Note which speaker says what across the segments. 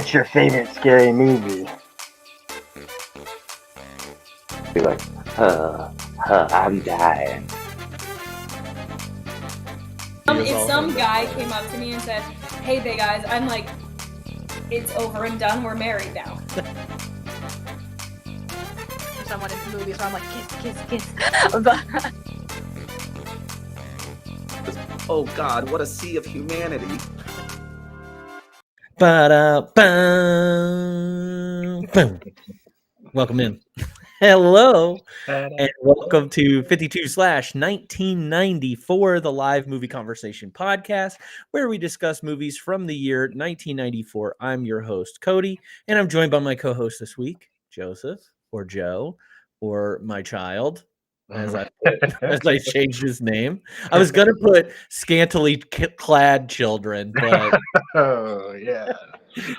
Speaker 1: What's your favorite scary movie?
Speaker 2: Be like, I'm dying.
Speaker 3: If some guy came up to me and said, "Hey, they guys, I'm like, it's over and done. We're married now."
Speaker 4: Someone in the movie, so I'm like, kiss. But
Speaker 5: oh God, what a sea of humanity.
Speaker 6: Welcome in. Hello, and welcome to 52/1994, the live movie conversation podcast, where we discuss movies from the year 1994. I'm your host, Cody, and I'm joined by my co-host this week, Joseph, or Joe, or my child, as I changed his name. I was gonna put scantily clad children, but
Speaker 1: Oh yeah.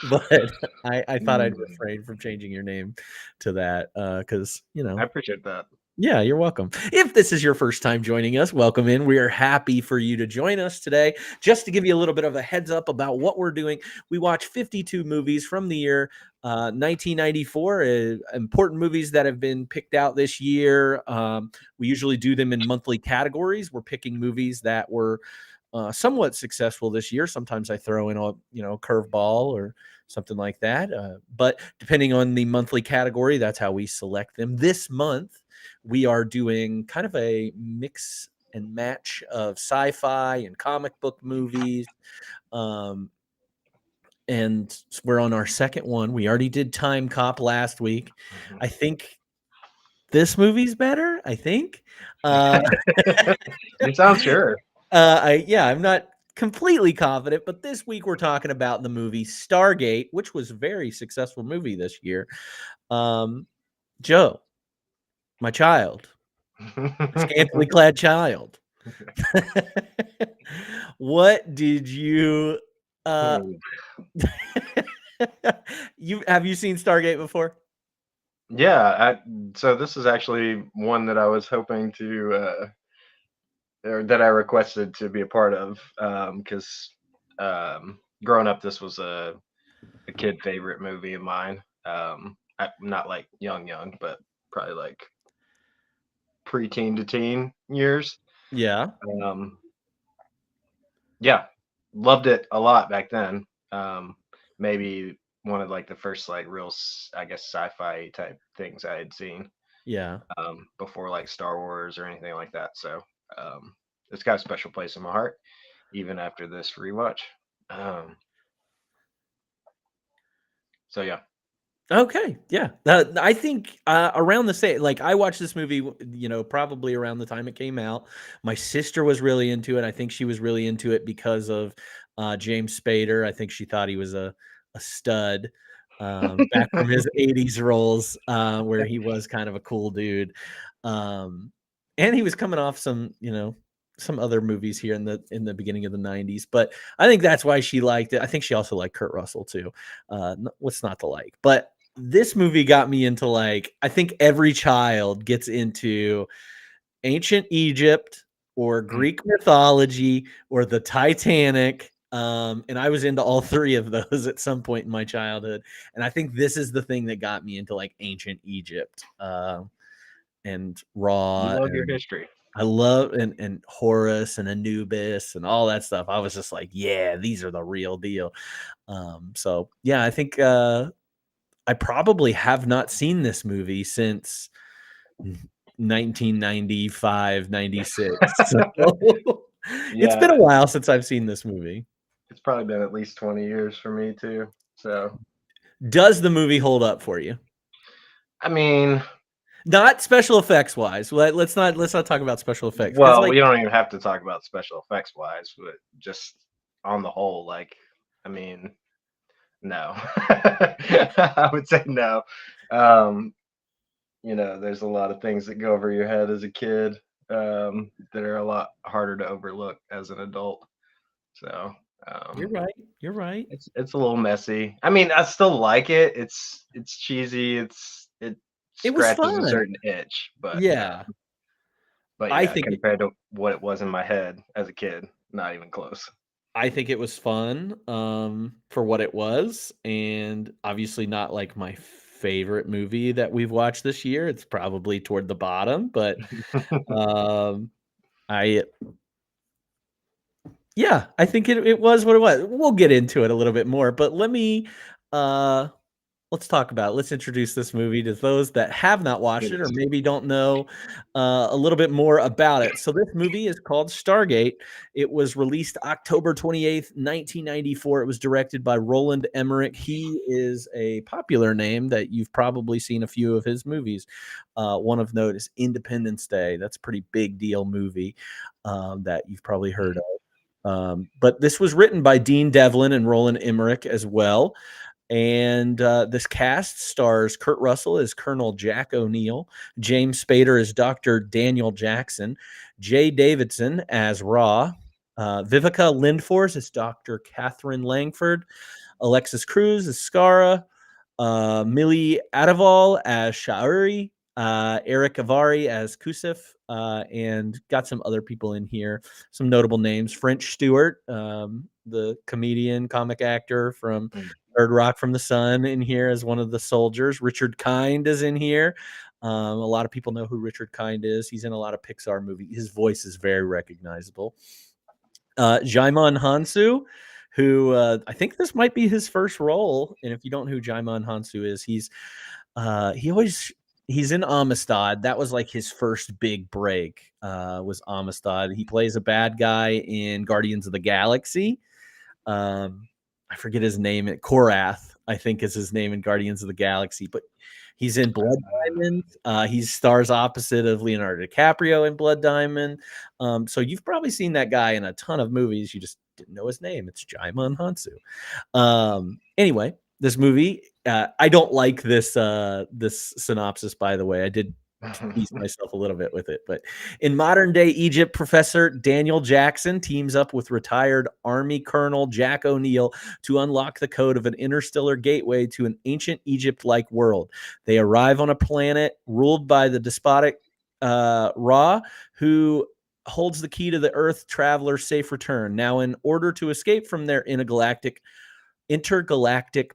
Speaker 6: but I thought I'd refrain from changing your name to that because
Speaker 1: I appreciate that.
Speaker 6: Yeah, you're welcome. If this is your first time joining us, welcome in. We are happy for you to join us today. Just to give you a little bit of a heads up about what we're doing, we watch 52 movies from the year 1994, important movies that have been picked out this year. We usually do them in monthly categories. We're picking movies that were somewhat successful this year. Sometimes I throw in a curveball or something like that. But depending on the monthly category, that's how we select them. This month, we are doing kind of a mix and match of sci-fi and comic book movies. And we're on our second one. We already did Time Cop last week. I think this movie's better. I think.
Speaker 1: You sound sure.
Speaker 6: I'm not completely confident, but this week we're talking about the movie Stargate, which was a very successful movie this year. Joe, my child, scantily clad child. What did you have you seen Stargate before?
Speaker 1: Yeah, so this is actually one that I was hoping to or that I requested to be a part of because growing up this was a kid favorite movie of mine. Not like young, but probably like preteen to teen years.
Speaker 6: Yeah.
Speaker 1: Yeah, loved it a lot back then. Maybe one of like the first like real, I guess, sci-fi type things I had seen.
Speaker 6: Yeah.
Speaker 1: Before like Star Wars or anything like that. So it's got a special place in my heart, even after this rewatch. So yeah.
Speaker 6: Okay, yeah. I think around the same, like I watched this movie, probably around the time it came out. My sister was really into it. I think she was really into it because of James Spader. I think she thought he was a stud back from his 80s roles where he was kind of a cool dude. And he was coming off some other movies here in the beginning of the 90s, but I think that's why she liked it. I think she also liked Kurt Russell too. What's not to like? But this movie got me into, like, I think every child gets into ancient Egypt or Greek mythology or the Titanic. And I was into all three of those at some point in my childhood. And I think this is the thing that got me into like ancient Egypt and Ra.
Speaker 1: You love your history.
Speaker 6: I love and Horus and Anubis and all that stuff. I was just like, yeah, these are the real deal. So yeah, I think I probably have not seen this movie since 1995, 96. So it's been a while since I've seen this movie.
Speaker 1: It's probably been at least 20 years for me too. So
Speaker 6: does the movie hold up for you?
Speaker 1: I mean,
Speaker 6: not special effects wise. Let's not talk about special effects.
Speaker 1: Well, we don't even have to talk about special effects wise, but just on the whole, like, I mean, no. I would say no. There's a lot of things that go over your head as a kid that are a lot harder to overlook as an adult. So
Speaker 6: you're right.
Speaker 1: It's a little messy. I mean, I still like it. It's cheesy. It scratches a certain itch, but
Speaker 6: yeah.
Speaker 1: But yeah, I think compared to what it was in my head as a kid, not even close.
Speaker 6: I think it was fun for what it was, and obviously not like my favorite movie that we've watched this year. It's probably toward the bottom, but um, I yeah, I think it was what it was. We'll get into it a little bit more, but uh let's talk about it. Let's introduce this movie to those that have not watched it or
Speaker 1: Yes.
Speaker 6: maybe don't know a little bit more about it. So this movie is called Stargate. It was released October 28th, 1994. It was directed by Roland Emmerich. He is a popular name that you've probably seen a few of his movies. One of note is Independence Day. That's a pretty big deal movie that you've probably heard of. But this was written by Dean Devlin and Roland Emmerich as well. And this cast stars Kurt Russell as Colonel Jack O'Neill, James Spader as Dr. Daniel Jackson, Jay Davidson as Ra, Vivica Lindfors as Dr. Catherine Langford, Alexis Cruz as Skara, Millie Adival as Shauri, Eric Avari as Kusif, and got some other people in here, some notable names. French Stewart, the comedian, comic actor from Third Rock from the Sun, in here as one of the soldiers. Richard Kind is in here. A lot of people know who Richard Kind is. He's in a lot of Pixar movies. His voice is very recognizable. Jaimon Hansu, who I think this might be his first role. And if you don't know who Jaimon Hansu is, he's in Amistad. That was like his first big break. Was Amistad. He plays a bad guy in Guardians of the Galaxy. I forget his name. Korath, I think, is his name in Guardians of the Galaxy. But he's in Blood Diamond. He stars opposite of Leonardo DiCaprio in Blood Diamond. So you've probably seen that guy in a ton of movies. You just didn't know his name. It's Jaimon Hansu. Anyway, this movie, I don't like this synopsis, by the way. I did tease myself a little bit with it. But in modern day Egypt, Professor Daniel Jackson teams up with retired Army Colonel Jack O'Neill to unlock the code of an interstellar gateway to an ancient Egypt-like world. They arrive on a planet ruled by the despotic Ra, who holds the key to the Earth traveler's safe return. Now, in order to escape from their intergalactic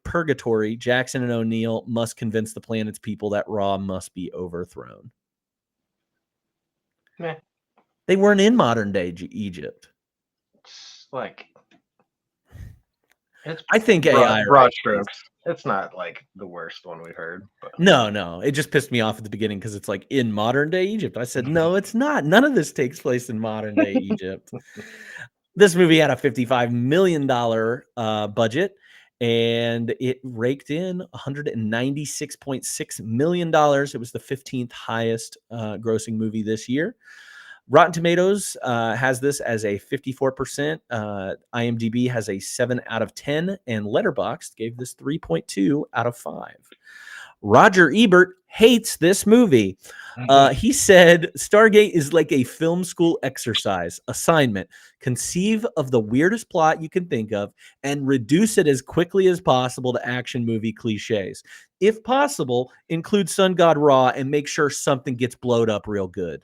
Speaker 6: purgatory, Jackson and O'Neill must convince the planet's people that Ra must be overthrown.
Speaker 1: Meh.
Speaker 6: They weren't in modern day Egypt.
Speaker 1: It's like it's
Speaker 6: I think AI
Speaker 1: broad strokes. It's not like the worst one we've heard. But.
Speaker 6: No, it just pissed me off at the beginning because it's like in modern day Egypt. I said, no, it's not. None of this takes place in modern day Egypt. This movie had a $55 million budget, and it raked in $196.6 million. It was the 15th highest grossing movie this year. Rotten Tomatoes has this as a 54%. IMDb has a 7 out of 10, and Letterboxd gave this 3.2 out of 5. Roger Ebert hates this movie. He said Stargate is like a film school exercise assignment. Conceive of the weirdest plot you can think of and reduce it as quickly as possible to action movie cliches. If possible, include Sun God Ra and make sure something gets blowed up real good.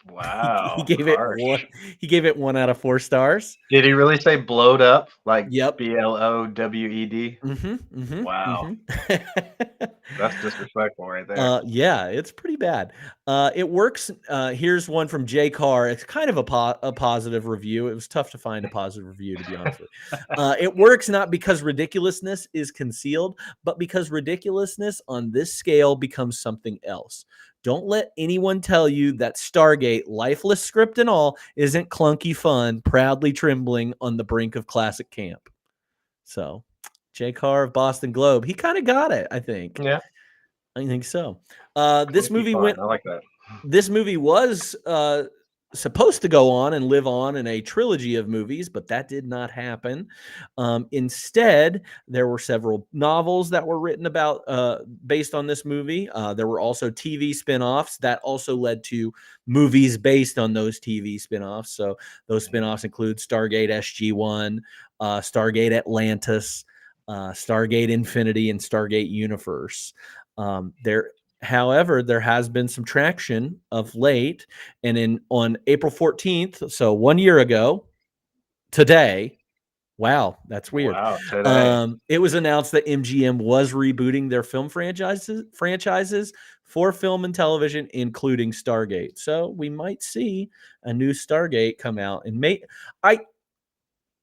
Speaker 1: Wow.
Speaker 6: He gave it one. He gave it 1 out of 4 stars.
Speaker 1: Did he really say blowed up? Like
Speaker 6: Yep.
Speaker 1: BLOWED? Wow. That's disrespectful right there.
Speaker 6: Yeah, it's pretty bad. It works. Here's one from Jay Carr. It's kind of a positive review. It was tough to find a positive review, to be honest with you. It works not because ridiculousness is concealed, but because ridiculousness on this scale becomes something else. Don't let anyone tell you that Stargate, lifeless script and all, isn't clunky fun, proudly trembling on the brink of classic camp. So, Jay Carr of Boston Globe, he kind of got it, I think.
Speaker 1: Yeah,
Speaker 6: I think so. This movie
Speaker 1: fun.
Speaker 6: went.
Speaker 1: I like that.
Speaker 6: This movie was supposed to go on and live on in a trilogy of movies, but that did not happen. Instead, there were several novels that were written about based on this movie. There were also TV spinoffs that also led to movies based on those TV spinoffs. So those spinoffs include Stargate SG-1, Stargate Atlantis, Stargate Infinity, and Stargate Universe. However, there has been some traction of late, and on April 14th, so 1 year ago, today. Wow, that's weird.
Speaker 1: Wow, today.
Speaker 6: It was announced that MGM was rebooting their film franchises for film and television, including Stargate. So we might see a new Stargate come out. And I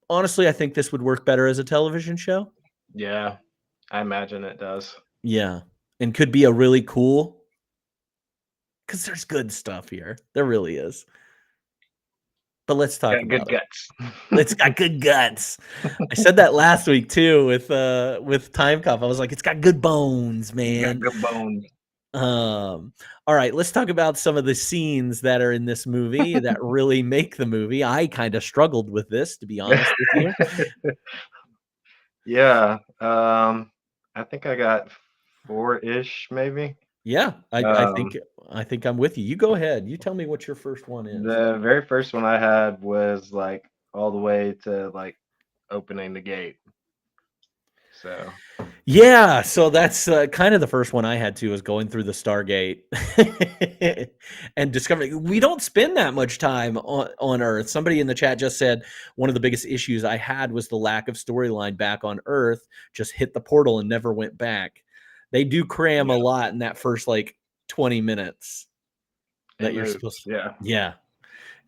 Speaker 6: honestly, I think this would work better as a television show.
Speaker 1: Yeah, I imagine it does.
Speaker 6: Yeah, and could be a really cool, because there's good stuff here. There really is. But let's talk
Speaker 1: Got good
Speaker 6: about it.
Speaker 1: guts.
Speaker 6: It's got good guts. I said that last week too with Time Cop. I was like, it's got good bones,
Speaker 1: Got
Speaker 6: man.
Speaker 1: good bones.
Speaker 6: All right, let's talk about some of the scenes that are in this movie that really make the movie. I kind of struggled with this, to be honest with you.
Speaker 1: Yeah. I think I got 4-ish, maybe.
Speaker 6: Yeah, I
Speaker 1: Um,
Speaker 6: think I'm with you. You go ahead. You tell me what your first one is.
Speaker 1: the very first one I had was like all the way to like opening the gate. So
Speaker 6: Yeah, so that's kind of the first one I had too, was going through the Stargate and discovering we don't spend that much time on Earth. Somebody in the chat just said one of the biggest issues I had was the lack of storyline back on Earth. Just hit the portal and never went back. They do cram a
Speaker 1: yeah,
Speaker 6: lot in that first like 20 minutes that
Speaker 1: it
Speaker 6: you're
Speaker 1: moves.
Speaker 6: supposed to.
Speaker 1: Yeah.
Speaker 6: Yeah,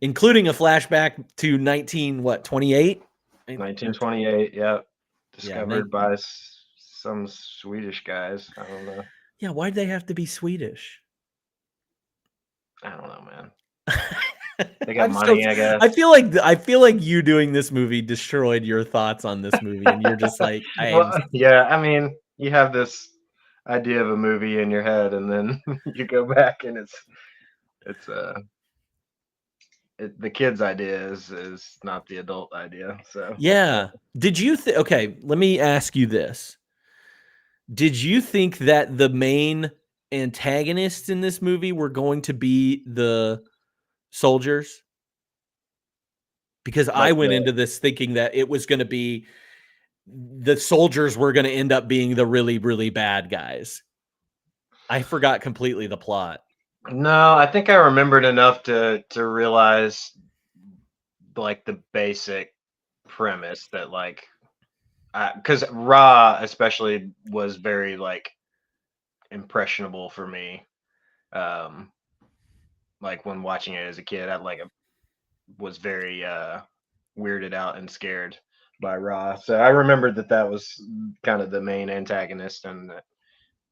Speaker 6: including a flashback to 28?
Speaker 1: 1928. Yeah.
Speaker 6: Yeah,
Speaker 1: Discovered by some Swedish guys. I don't know.
Speaker 6: yeah. Why'd they have to be Swedish?
Speaker 1: I don't know, man. They got
Speaker 6: I'm so.
Speaker 1: money, I guess.
Speaker 6: I feel like you doing this movie destroyed your thoughts on this movie, and you're just like,
Speaker 1: Well, yeah, I mean, you have this idea of a movie in your head, and then you go back, and it's the kid's idea is not the adult idea. So
Speaker 6: yeah. Did you think? Okay, let me ask you this: did you think that the main antagonists in this movie were going to be the soldiers? Because I
Speaker 1: like
Speaker 6: went into this thinking that it was going to be the soldiers were going to end up being the really, really bad guys. I forgot completely the plot.
Speaker 1: no, I think I remembered enough to realize like the basic premise that like because Ra especially was very like impressionable for me. Um, like when watching it as a kid, was very weirded out and scared by Ra. So I remembered that was kind of the main antagonist, and that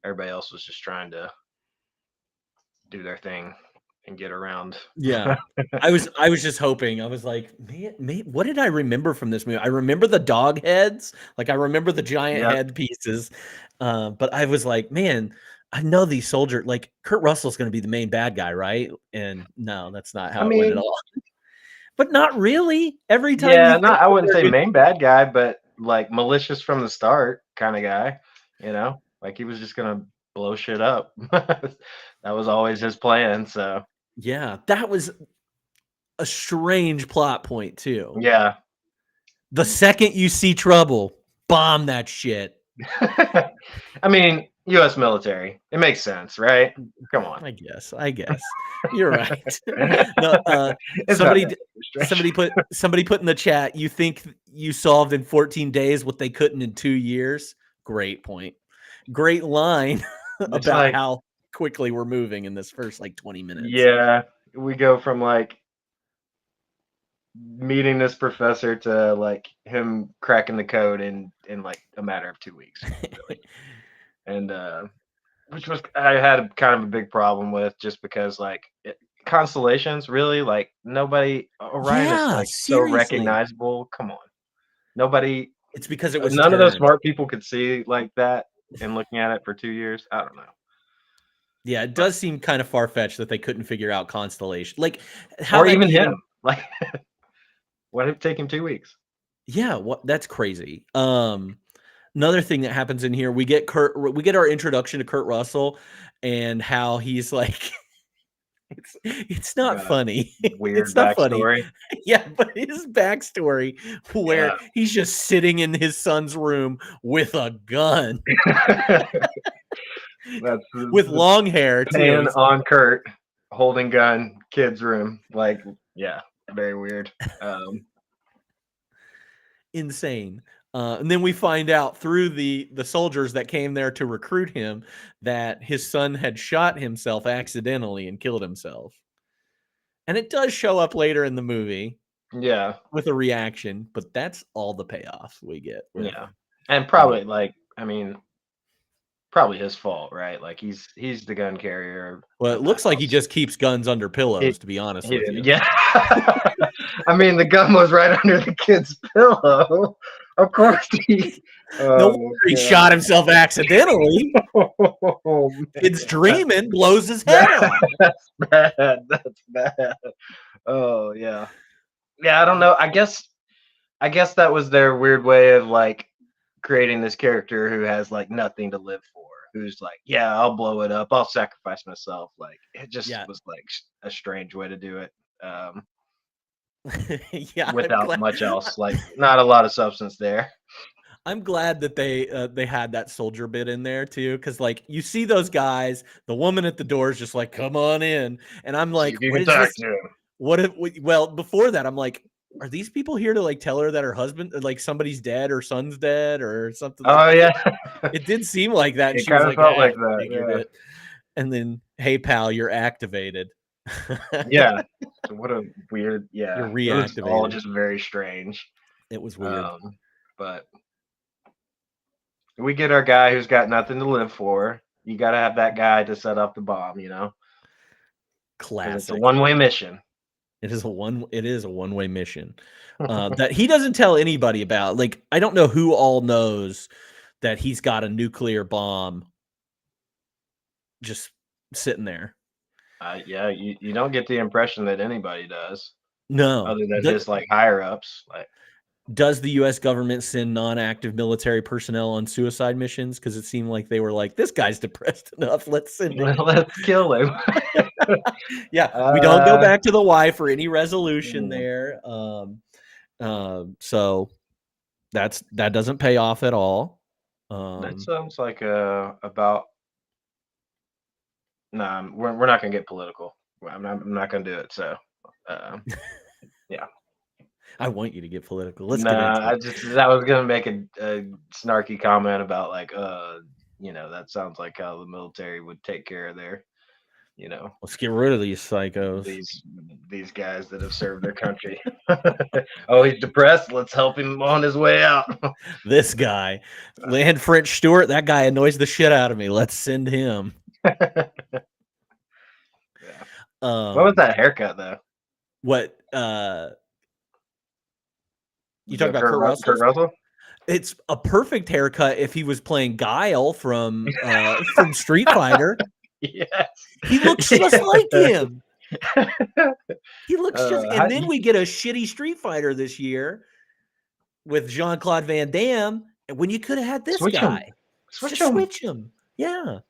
Speaker 1: everybody else was just trying to do their thing and get around.
Speaker 6: Yeah. I was just hoping. I was like, man, what did I remember from this movie? I remember the dog heads. Like I remember the giant
Speaker 1: Yep.
Speaker 6: head pieces. But I was like, man, I know these soldiers, like Kurt Russell's going to be the main bad guy, right? And no, that's not
Speaker 1: I
Speaker 6: how it went at
Speaker 1: mean,
Speaker 6: all. But not really. Every time you
Speaker 1: yeah,
Speaker 6: think
Speaker 1: not I
Speaker 6: that
Speaker 1: wouldn't
Speaker 6: they're
Speaker 1: say
Speaker 6: good,
Speaker 1: main bad guy, but like malicious from the start kind of guy, like he was just gonna blow shit up. That was always his plan. So
Speaker 6: yeah, that was a strange plot point too.
Speaker 1: yeah.
Speaker 6: The second you see trouble, bomb that shit.
Speaker 1: I mean, U.S. military. It makes sense, right? Come on.
Speaker 6: I guess you're right. No,
Speaker 1: It's not that stretch.
Speaker 6: somebody put in the chat. You think you solved in 14 days what they couldn't in 2 years? Great point. Great line
Speaker 1: It's
Speaker 6: about
Speaker 1: like,
Speaker 6: how quickly we're moving in this first like 20 minutes.
Speaker 1: yeah, we go from like meeting this professor to like him cracking the code in like a matter of 2 weeks, really. And which was I had kind of a big problem with, just because like constellations, really, like nobody, Orion is
Speaker 6: Yeah,
Speaker 1: like so
Speaker 6: seriously.
Speaker 1: recognizable. Come on, nobody,
Speaker 6: It's because it was
Speaker 1: none of those
Speaker 6: turned.
Speaker 1: smart people could see like that and looking at it for 2 years. I don't know.
Speaker 6: Yeah, it
Speaker 1: But
Speaker 6: does seem kind of far fetched that they couldn't figure out constellation. Like how
Speaker 1: or
Speaker 6: that
Speaker 1: even
Speaker 6: could even
Speaker 1: him. Like, what did it take him 2 weeks?
Speaker 6: yeah, that's crazy. Another thing that happens in here, we get our introduction to Kurt Russell and how he's like it's not
Speaker 1: Got a
Speaker 6: funny.
Speaker 1: weird
Speaker 6: It's not funny.
Speaker 1: backstory.
Speaker 6: Yeah, but his backstory where
Speaker 1: Yeah.
Speaker 6: he's just sitting in his son's room with a gun
Speaker 1: That's
Speaker 6: with
Speaker 1: the
Speaker 6: long hair too.
Speaker 1: pan on Kurt holding gun, kid's room. Like, yeah, very weird.
Speaker 6: insane. And then we find out through the soldiers that came there to recruit him that his son had shot himself accidentally and killed himself. And it does show up later in the movie
Speaker 1: Yeah,
Speaker 6: with a reaction, but that's all the payoff we get.
Speaker 1: yeah, and probably like I mean, probably his fault, right? Like he's the gun carrier.
Speaker 6: Well, it
Speaker 1: of the
Speaker 6: looks like he
Speaker 1: house.
Speaker 6: just keeps guns under pillows, to be honest
Speaker 1: He
Speaker 6: with
Speaker 1: did,
Speaker 6: you.
Speaker 1: yeah. I mean, the gun was right under the kid's pillow. Of course, he.
Speaker 6: No wonder he shot himself accidentally.
Speaker 1: Oh,
Speaker 6: Kid's dreaming, blows his head off.
Speaker 1: that's bad. That's bad. Oh yeah, yeah. I don't know. I guess that was their weird way of like creating this character who has like nothing to live for. Who's like, yeah, I'll blow it up. I'll sacrifice myself. Like it just was like a strange way to do it.
Speaker 6: Yeah,
Speaker 1: Without much else, like not a lot of substance there.
Speaker 6: I'm glad that they had that soldier bit in there too, because like you see those guys, the woman at the door is just like, "Come on in," and I'm like, "What is this? What if?" Well, before that, I'm like, "Are these people here to like tell her that her husband, like somebody's dead or son's dead or something?"
Speaker 1: Oh
Speaker 6: like
Speaker 1: yeah,
Speaker 6: it did seem like that. And
Speaker 1: it
Speaker 6: she was
Speaker 1: kind
Speaker 6: like,
Speaker 1: of felt
Speaker 6: "Ah,
Speaker 1: like
Speaker 6: I
Speaker 1: that.
Speaker 6: figured
Speaker 1: Yeah.
Speaker 6: it." And then, "Hey pal, you're activated."
Speaker 1: Yeah. What a weird. Yeah.
Speaker 6: You're
Speaker 1: It was all
Speaker 6: reactivated.
Speaker 1: just very strange.
Speaker 6: It was weird.
Speaker 1: But we get our guy who's got nothing to live for. You got to have that guy to set up the bomb, you know. 'Cause
Speaker 6: Classic.
Speaker 1: it's a one-way mission.
Speaker 6: It is a one-way mission that he doesn't tell anybody about. Like, I don't know who all knows that he's got a nuclear bomb just sitting there.
Speaker 1: Yeah, you don't get the impression that anybody does,
Speaker 6: No.
Speaker 1: other than his like higher ups. Like,
Speaker 6: does the U.S. government send non-active military personnel on suicide missions? Because it seemed like they were like, this guy's depressed enough. Let's send him.
Speaker 1: let's kill him.
Speaker 6: Yeah, we don't go back to the wife or any resolution there. So that doesn't pay off at all.
Speaker 1: That sounds like about. Nah, we're not gonna get political. I'm not gonna do it. So, yeah.
Speaker 6: I want you to get political. Let's get into it.
Speaker 1: I was gonna make a snarky comment about like that sounds like how the military would take care of their,
Speaker 6: Let's get rid of these psychos.
Speaker 1: These guys that have served their country. Oh, he's depressed. Let's help him on his way out.
Speaker 6: This guy, Land French Stewart, that guy annoys the shit out of me. Let's send him.
Speaker 1: Yeah. What was that haircut though?
Speaker 6: What you talking about
Speaker 1: Kurt Russell?
Speaker 6: It's a perfect haircut if he was playing Guile from Street Fighter.
Speaker 1: Yes.
Speaker 6: He looks just like him. He looks just and then we get a shitty Street Fighter this year with Jean-Claude Van Damme when you could have had this guy. Switch him. Yeah.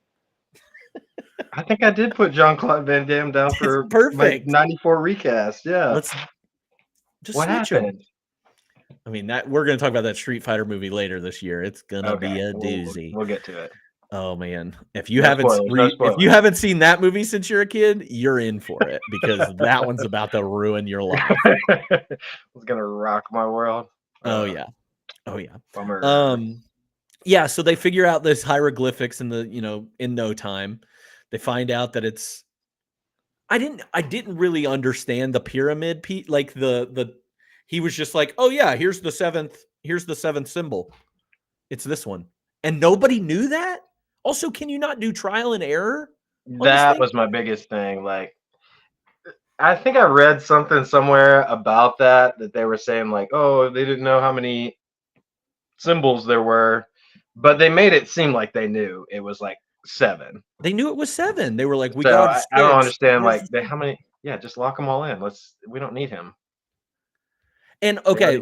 Speaker 1: I think I did put Jean-Claude Van Damme down for
Speaker 6: perfect
Speaker 1: 94 recast. Yeah.
Speaker 6: Let's just
Speaker 1: what
Speaker 6: switch
Speaker 1: happened?
Speaker 6: him. I mean, that we're going to talk about that Street Fighter movie later this year. It's going to be a doozy.
Speaker 1: We'll get to it.
Speaker 6: Oh man, if you haven't seen that movie since you're a kid, you're in for it because that one's about to ruin your life.
Speaker 1: It's going to rock my world.
Speaker 6: Oh yeah.
Speaker 1: Bummer.
Speaker 6: Yeah, so they figure out this hieroglyphics in no time. They find out that it's I didn't really understand the pyramid piece, like the he was just like, "Oh yeah, here's the seventh symbol. It's this one." And nobody knew that? Also, can you not do trial and error?
Speaker 1: That was my biggest thing. Like I think I read something somewhere about that they were saying like, "Oh, they didn't know how many symbols there were." But they made it seem like they knew it was like 7.
Speaker 6: They knew it was 7. They were like, "We
Speaker 1: so
Speaker 6: got."
Speaker 1: I don't understand like how many. Yeah, just lock them all in. We don't need him.
Speaker 6: And okay,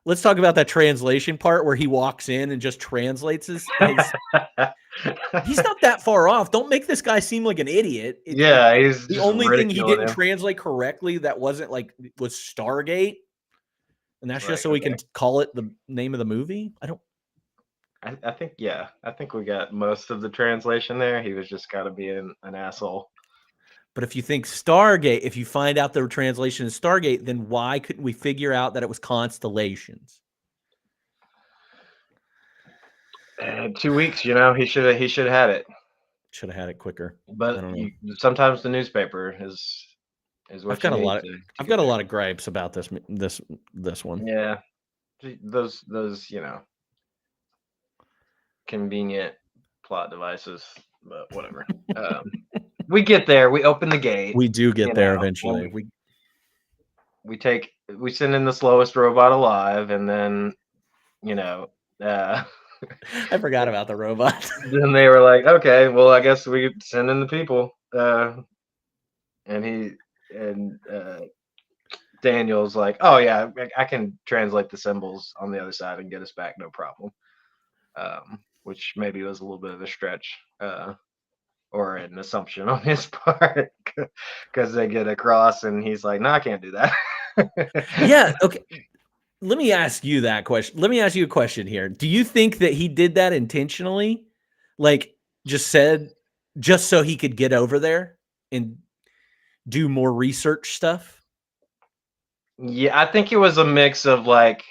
Speaker 6: let's talk about that translation part where he walks in and just translates his he's not that far off. Don't make this guy seem like an idiot.
Speaker 1: Yeah, he's
Speaker 6: the only thing he didn't translate correctly that wasn't like was Stargate, and that's just so we can call it the name of the movie.
Speaker 1: I think we got most of the translation there. He was just got to be an asshole.
Speaker 6: But if you think Stargate, if you find out the translation is Stargate, then why couldn't we figure out that it was constellations?
Speaker 1: 2 weeks, he should have had it.
Speaker 6: Should have had it quicker. I
Speaker 1: But
Speaker 6: don't know.
Speaker 1: sometimes the newspaper is
Speaker 6: I've
Speaker 1: what you
Speaker 6: got a
Speaker 1: need
Speaker 6: lot of
Speaker 1: to
Speaker 6: I've
Speaker 1: get
Speaker 6: got a
Speaker 1: there.
Speaker 6: lot of gripes about this one.
Speaker 1: Yeah, those convenient plot devices, but whatever. We get there. We open the gate.
Speaker 6: We do
Speaker 1: You
Speaker 6: get there
Speaker 1: know,
Speaker 6: eventually.
Speaker 1: and we send in the slowest robot alive, and then uh,
Speaker 6: I forgot about the robot.
Speaker 1: then they were like, okay, well, I guess we send in the people. And he and Daniel's like, oh yeah, I can translate the symbols on the other side and get us back, no problem. Which maybe was a little bit of a stretch, or an assumption on his part, because they get across, and he's like, no, I can't do that.
Speaker 6: Yeah. Okay. Let me ask you that question. Let me ask you a question here. Do you think that he did that intentionally? Like, just so he could get over there and do more research stuff?
Speaker 1: Yeah, I think it was a mix of like,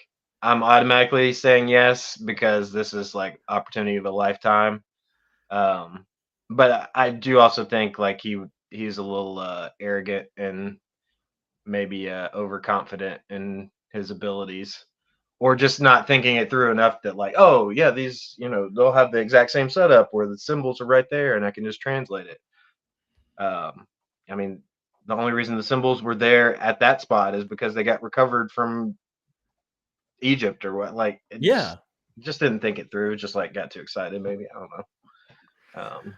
Speaker 1: I'm automatically saying yes because this is like opportunity of a lifetime. But I do also think like he's a little arrogant and maybe overconfident in his abilities, or just not thinking it through enough that like, oh yeah, these they'll have the exact same setup where the symbols are right there and I can just translate it. I mean, the only reason the symbols were there at that spot is because they got recovered from Egypt or what. Like,
Speaker 6: Yeah.
Speaker 1: just didn't think it through. Just like got too excited, maybe. I don't know.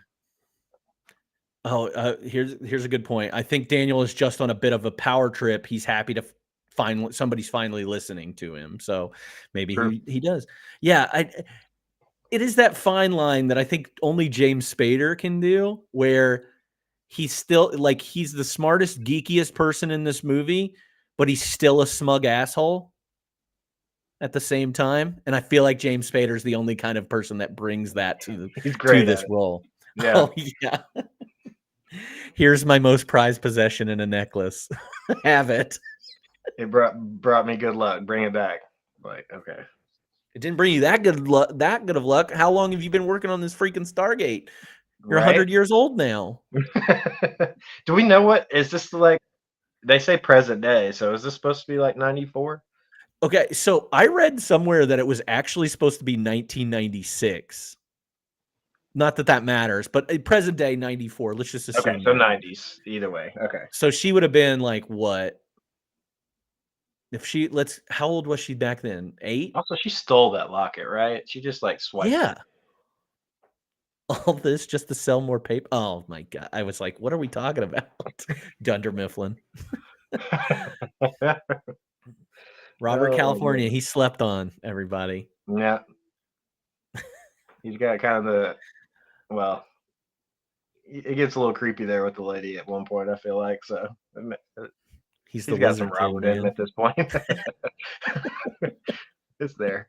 Speaker 6: Here's a good point. I think Daniel is just on a bit of a power trip. He's happy to find somebody's finally listening to him. So maybe
Speaker 1: True.
Speaker 6: he does. Yeah, it is that fine line that I think only James Spader can do, where he's still like he's the smartest, geekiest person in this movie, but he's still a smug asshole at the same time. And I feel like James Spader is the only kind of person that brings that
Speaker 1: He's
Speaker 6: to
Speaker 1: great
Speaker 6: this
Speaker 1: at it.
Speaker 6: role.
Speaker 1: Yeah.
Speaker 6: Oh yeah. Here's my most prized possession in a necklace. Have it.
Speaker 1: It brought me good luck. Bring it back. Like, okay.
Speaker 6: It didn't bring you that good of luck. How long have you been working on this freaking Stargate? You're
Speaker 1: Right?
Speaker 6: 100 years old now.
Speaker 1: Do we know what is this like? They say present day, so is this supposed to be like 94?
Speaker 6: Okay, so I read somewhere that it was actually supposed to be 1996. Not that matters, but present day 94. Let's just assume.
Speaker 1: Okay, so
Speaker 6: that.
Speaker 1: 90s either way. Okay.
Speaker 6: So she would have been like what? How old was she back then? 8?
Speaker 1: Also, she stole that locket, right? She just like swiped
Speaker 6: Yeah. All this just to sell more paper. Oh my god. I was like, what are we talking about? Dunder Mifflin.
Speaker 1: it.
Speaker 6: Robert
Speaker 1: Oh,
Speaker 6: California,
Speaker 1: man.
Speaker 6: he slept on, everybody.
Speaker 1: Yeah. He's got kind of well, it gets a little creepy there with the lady at one point, I feel like. So
Speaker 6: He's
Speaker 1: he's
Speaker 6: the
Speaker 1: got some
Speaker 6: Lizard King,
Speaker 1: Robert in him
Speaker 6: man.
Speaker 1: at this point. It's there.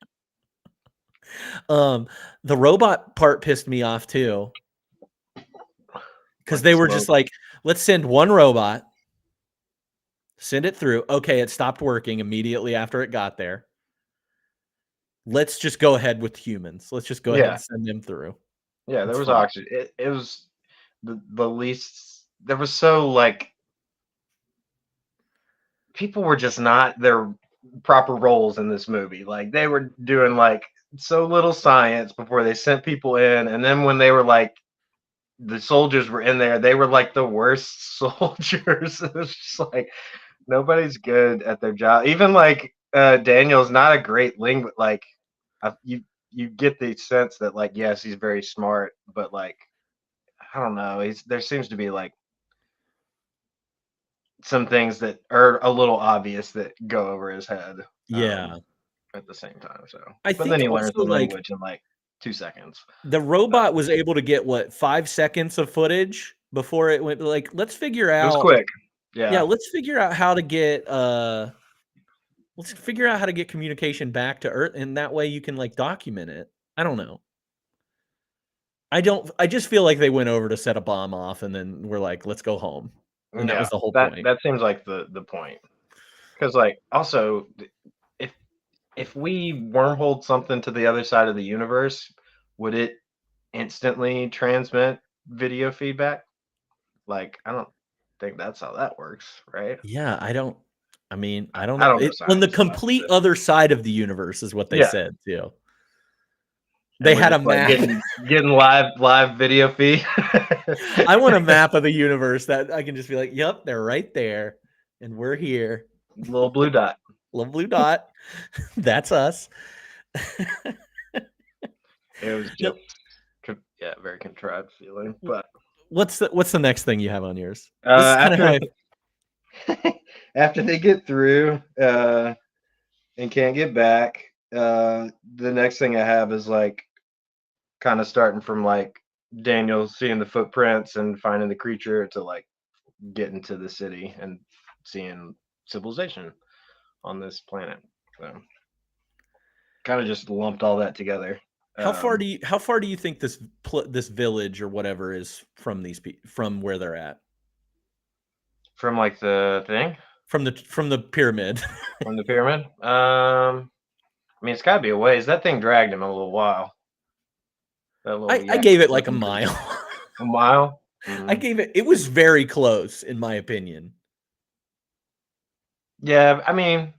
Speaker 6: The robot part pissed me off too. Because
Speaker 1: Like
Speaker 6: they
Speaker 1: the
Speaker 6: were
Speaker 1: slow-
Speaker 6: just like, let's send one robot, send it through. Okay, it stopped working immediately after it got there. Let's just go ahead with humans. Let's just go ahead and send them through.
Speaker 1: Yeah, there
Speaker 6: It's
Speaker 1: was
Speaker 6: fine.
Speaker 1: oxygen. It was the least. There was so like people were just not their proper roles in this movie. Like they were doing like so little science before they sent people in, and then when they were like the soldiers were in there, they were like the worst soldiers. It was just like nobody's good at their job. Even like Daniel's not a great linguist. Like you get the sense that like yes, he's very smart, but like I don't know. There seems to be like some things that are a little obvious that go over his head.
Speaker 6: Yeah.
Speaker 1: At the same time. So,
Speaker 6: I
Speaker 1: but then
Speaker 6: think
Speaker 1: he learns
Speaker 6: also
Speaker 1: the
Speaker 6: like
Speaker 1: language in like 2 seconds.
Speaker 6: the robot was able to get what 5 seconds of footage before it went like, let's figure
Speaker 1: It was
Speaker 6: out.
Speaker 1: quick.
Speaker 6: Yeah,
Speaker 1: Yeah.
Speaker 6: let's figure out how to get communication back to Earth, and that way you can like document it. I don't know. I just feel like they went over to set a bomb off and then we're like, let's go home. And that was the whole point.
Speaker 1: That seems like the point. Because like also if we wormholed something to the other side of the universe, would it instantly transmit video feedback? Like, I don't think that's how that works, right?
Speaker 6: Yeah, I don't
Speaker 1: I
Speaker 6: know.
Speaker 1: don't know
Speaker 6: On the
Speaker 1: science stuff,
Speaker 6: complete
Speaker 1: but
Speaker 6: other side of the universe is what they
Speaker 1: yeah,
Speaker 6: said too.
Speaker 1: and
Speaker 6: They
Speaker 1: we're
Speaker 6: had a
Speaker 1: just like
Speaker 6: map.
Speaker 1: getting live video feed.
Speaker 6: I want a map of the universe that I can just be like, "Yep, they're right there, and we're here."
Speaker 1: Little blue dot.
Speaker 6: Little blue dot. That's us.
Speaker 1: It was
Speaker 6: No,
Speaker 1: just yeah, very contrived feeling. But
Speaker 6: what's the next thing you have on yours?
Speaker 1: uh,
Speaker 6: This is kind of how
Speaker 1: after after they get through and can't get back, the next thing I have is like kind of starting from like Daniel seeing the footprints and finding the creature to like getting to the city and seeing civilization on this planet. So kind of just lumped all that together.
Speaker 6: how far
Speaker 1: Um,
Speaker 6: do you think this village or whatever is from from where they're at?
Speaker 1: from like the thing
Speaker 6: From the pyramid.
Speaker 1: from the pyramid. I mean, it's got to be a ways. That thing dragged him a little while. That little
Speaker 6: I
Speaker 1: yak
Speaker 6: gave it like a
Speaker 1: looking creature.
Speaker 6: mile.
Speaker 1: A mile.
Speaker 6: I gave it was very close in my opinion.
Speaker 1: Yeah, I mean,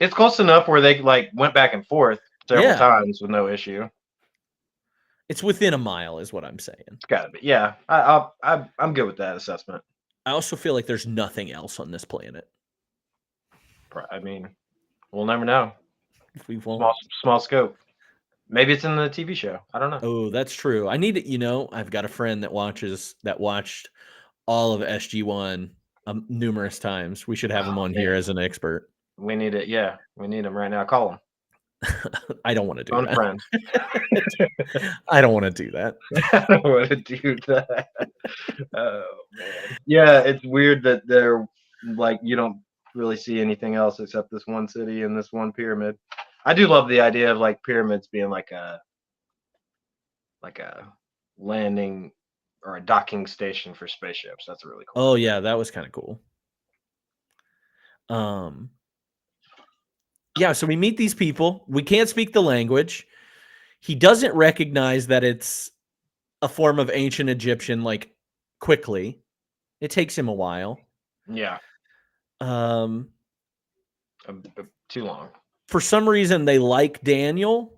Speaker 1: it's close enough where they like went back and forth several
Speaker 6: Yeah.
Speaker 1: times with no issue.
Speaker 6: It's within a mile is what I'm saying.
Speaker 1: It's got to be. Yeah, I'm good with that assessment.
Speaker 6: I also feel like there's nothing else on this planet.
Speaker 1: I mean, we'll never know.
Speaker 6: We won't.
Speaker 1: Small scope. Maybe it's in the TV show. I don't know.
Speaker 6: Oh, that's true. I need it. I've got a friend that watched all of SG1 numerous times. We should have him on here as an expert.
Speaker 1: We need it. Yeah, we need him right now. Call him.
Speaker 6: I don't want to do
Speaker 1: Phone
Speaker 6: that.
Speaker 1: friend.
Speaker 6: I don't want to do that.
Speaker 1: I don't want to do that. Oh man. Yeah, it's weird that they're like you don't really see anything else except this one city and this one pyramid. I do love the idea of like pyramids being like a landing or a docking station for spaceships. That's really cool.
Speaker 6: Oh yeah, that was kind of cool. Yeah, so we meet these people. We can't speak the language. He doesn't recognize that it's a form of ancient Egyptian like quickly. It takes him a while.
Speaker 1: Yeah. Too long.
Speaker 6: For some reason they like Daniel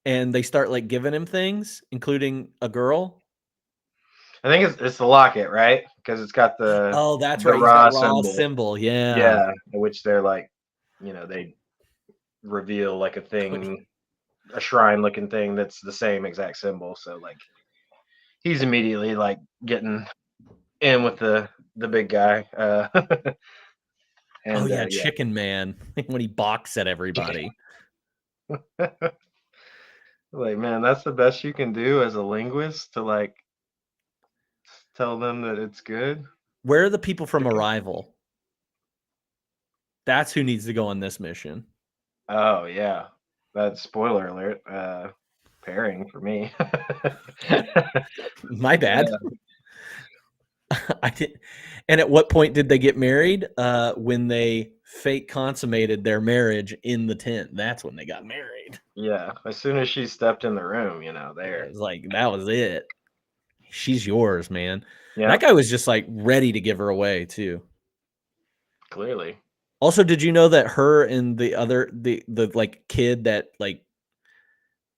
Speaker 6: and they start like giving him things, including a girl.
Speaker 1: I think it's the locket, right? Because it's got the
Speaker 6: that's
Speaker 1: the
Speaker 6: right. He's got
Speaker 1: raw
Speaker 6: raw
Speaker 1: symbol.
Speaker 6: symbol. Yeah.
Speaker 1: Yeah, which they're like, they reveal like a thing, a shrine looking thing that's the same exact symbol. So like he's immediately like getting in with the big guy. And,
Speaker 6: oh yeah, Chicken Man when he balks at everybody.
Speaker 1: Like, man, that's the best you can do as a linguist to like tell them that it's good.
Speaker 6: Where are the people from Arrival? That's who needs to go on this mission.
Speaker 1: Oh yeah, that's spoiler alert. Pairing for me.
Speaker 6: My bad. I did. And at what point did they get married? When they fake consummated their marriage in the tent. That's when they got married.
Speaker 1: Yeah, as soon as she stepped in the room, there.
Speaker 6: It was like that was it. She's yours, man.
Speaker 1: Yeah.
Speaker 6: That guy was just like ready to give her away too.
Speaker 1: Clearly.
Speaker 6: Also, did you know that her and the like kid that like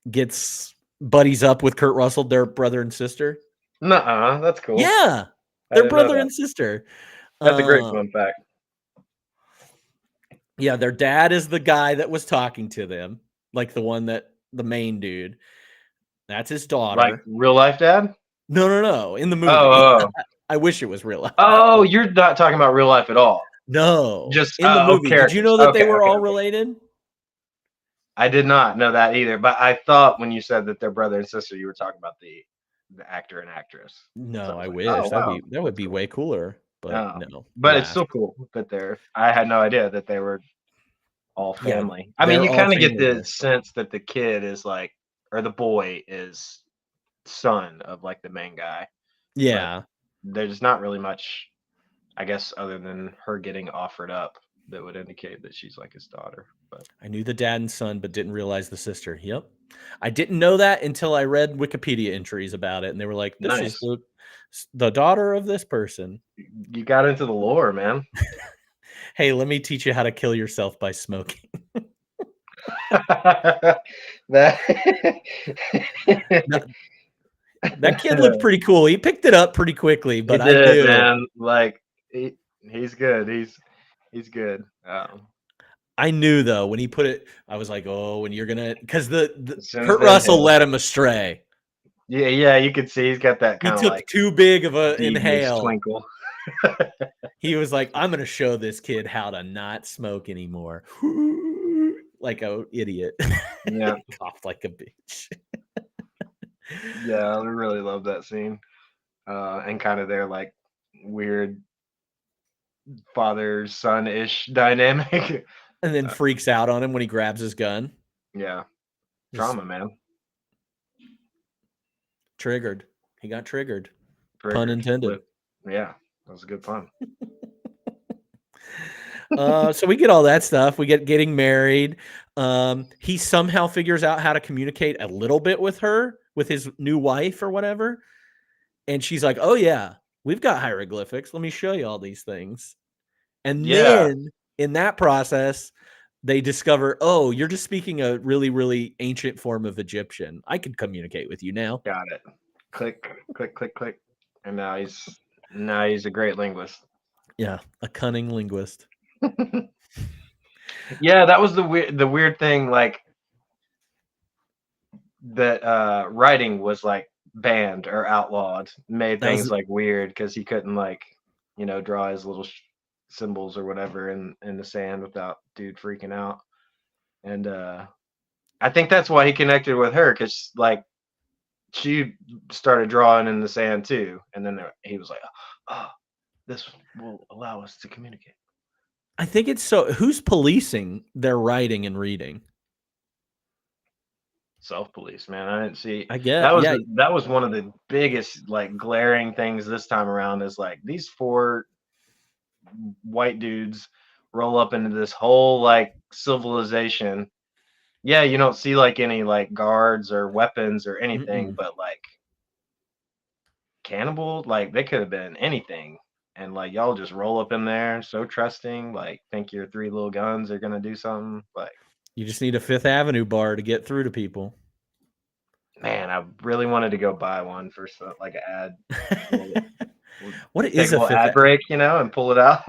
Speaker 6: gets buddies up with Kurt Russell, their brother and sister?
Speaker 1: Nuh-uh, that's cool.
Speaker 6: Yeah, they're brother and sister.
Speaker 1: That's a great fun fact.
Speaker 6: Yeah, their dad is the guy that was talking to them, like the main dude. That's his daughter.
Speaker 1: Like real life dad?
Speaker 6: No. In the movie.
Speaker 1: Oh.
Speaker 6: I wish it was real life.
Speaker 1: Oh, you're not talking about real life at all.
Speaker 6: No,
Speaker 1: just
Speaker 6: in the movie. Did you know that they were all related?
Speaker 1: I did not know that either, but I thought when you said that they're brother and sister, you were talking about the actor and actress.
Speaker 6: No,
Speaker 1: so
Speaker 6: I
Speaker 1: like,
Speaker 6: wish that would be way cooler, but no.
Speaker 1: But it's still cool that I had no idea that they were all family.
Speaker 6: Yeah,
Speaker 1: I mean, you kind of get the
Speaker 6: there.
Speaker 1: sense that the kid is like, or the boy is son of like the main guy.
Speaker 6: Yeah.
Speaker 1: But there's not really much, I guess, other than her getting offered up. that would indicate that she's like his daughter. But
Speaker 6: I knew the dad and son, but didn't realize the sister. Yep. I didn't know that until I read Wikipedia entries about it, and they were like, "This is
Speaker 1: nice.
Speaker 6: the daughter of this person."
Speaker 1: You got into the lore, man.
Speaker 6: Hey, let me teach you how to kill yourself by smoking.
Speaker 1: that
Speaker 6: That kid looked pretty cool. He picked it up pretty quickly, but
Speaker 1: he
Speaker 6: I
Speaker 1: did,
Speaker 6: knew.
Speaker 1: man. Like he's good. He's good.
Speaker 6: I knew though when he put it, I was like, "Oh, when you're gonna," because the
Speaker 1: As soon as
Speaker 6: Kurt
Speaker 1: they
Speaker 6: Russell
Speaker 1: inhale.
Speaker 6: led him astray.
Speaker 1: Yeah, you could see he's got that
Speaker 6: He
Speaker 1: kind of
Speaker 6: took
Speaker 1: like
Speaker 6: too big of a
Speaker 1: devious
Speaker 6: inhale.
Speaker 1: twinkle.
Speaker 6: He was like, "I'm gonna show this kid how to not smoke anymore." Like a idiot.
Speaker 1: Yeah,
Speaker 6: Coughed like a bitch.
Speaker 1: yeah, I really love that scene. And kind of their like weird father son ish dynamic.
Speaker 6: And then freaks out on him when he grabs his gun.
Speaker 1: Yeah,
Speaker 6: Just
Speaker 1: drama, man.
Speaker 6: triggered. He got triggered. Pun
Speaker 1: Triggered.
Speaker 6: intended.
Speaker 1: Yeah, that was a good pun.
Speaker 6: So we get all that stuff. We get getting married. He somehow figures out how to communicate a little bit with her, with his new wife or whatever. And she's like, "Oh yeah, we've got hieroglyphics. Let me show you all these things." And
Speaker 1: Yeah,
Speaker 6: then in that process, they discover, "Oh, you're just speaking a really, really ancient form of Egyptian. I can communicate with you now."
Speaker 1: got it. Click, click, click, click. And now he's a great linguist.
Speaker 6: Yeah, a cunning linguist.
Speaker 1: Yeah, that was the weird thing, like that writing was like banned or outlawed, made
Speaker 6: That
Speaker 1: things
Speaker 6: was
Speaker 1: like weird because he couldn't like, draw his little symbols or whatever in the sand without dude freaking out. And I think that's why he connected with her, because like she started drawing in the sand too, and then he was like, "Oh, this will allow us to communicate."
Speaker 6: I think it's so. Who's policing their writing and reading?
Speaker 1: Self-police, man. I didn't see
Speaker 6: I get, yeah.
Speaker 1: that was one of the biggest like glaring things this time around, is like these four white dudes roll up into this whole like civilization. Yeah, you don't see like any like guards or weapons or anything,
Speaker 6: Mm-mm.
Speaker 1: but like cannibal, like they could have been anything. And like y'all just roll up in there so trusting, like think your three little guns are gonna do something. Like,
Speaker 6: You just need a Fifth Avenue bar to get through to people.
Speaker 1: man, I really wanted to go buy one for some like an ad.
Speaker 6: What
Speaker 1: Take
Speaker 6: is
Speaker 1: a
Speaker 6: a
Speaker 1: little
Speaker 6: Fifth?
Speaker 1: ad break, and pull it out.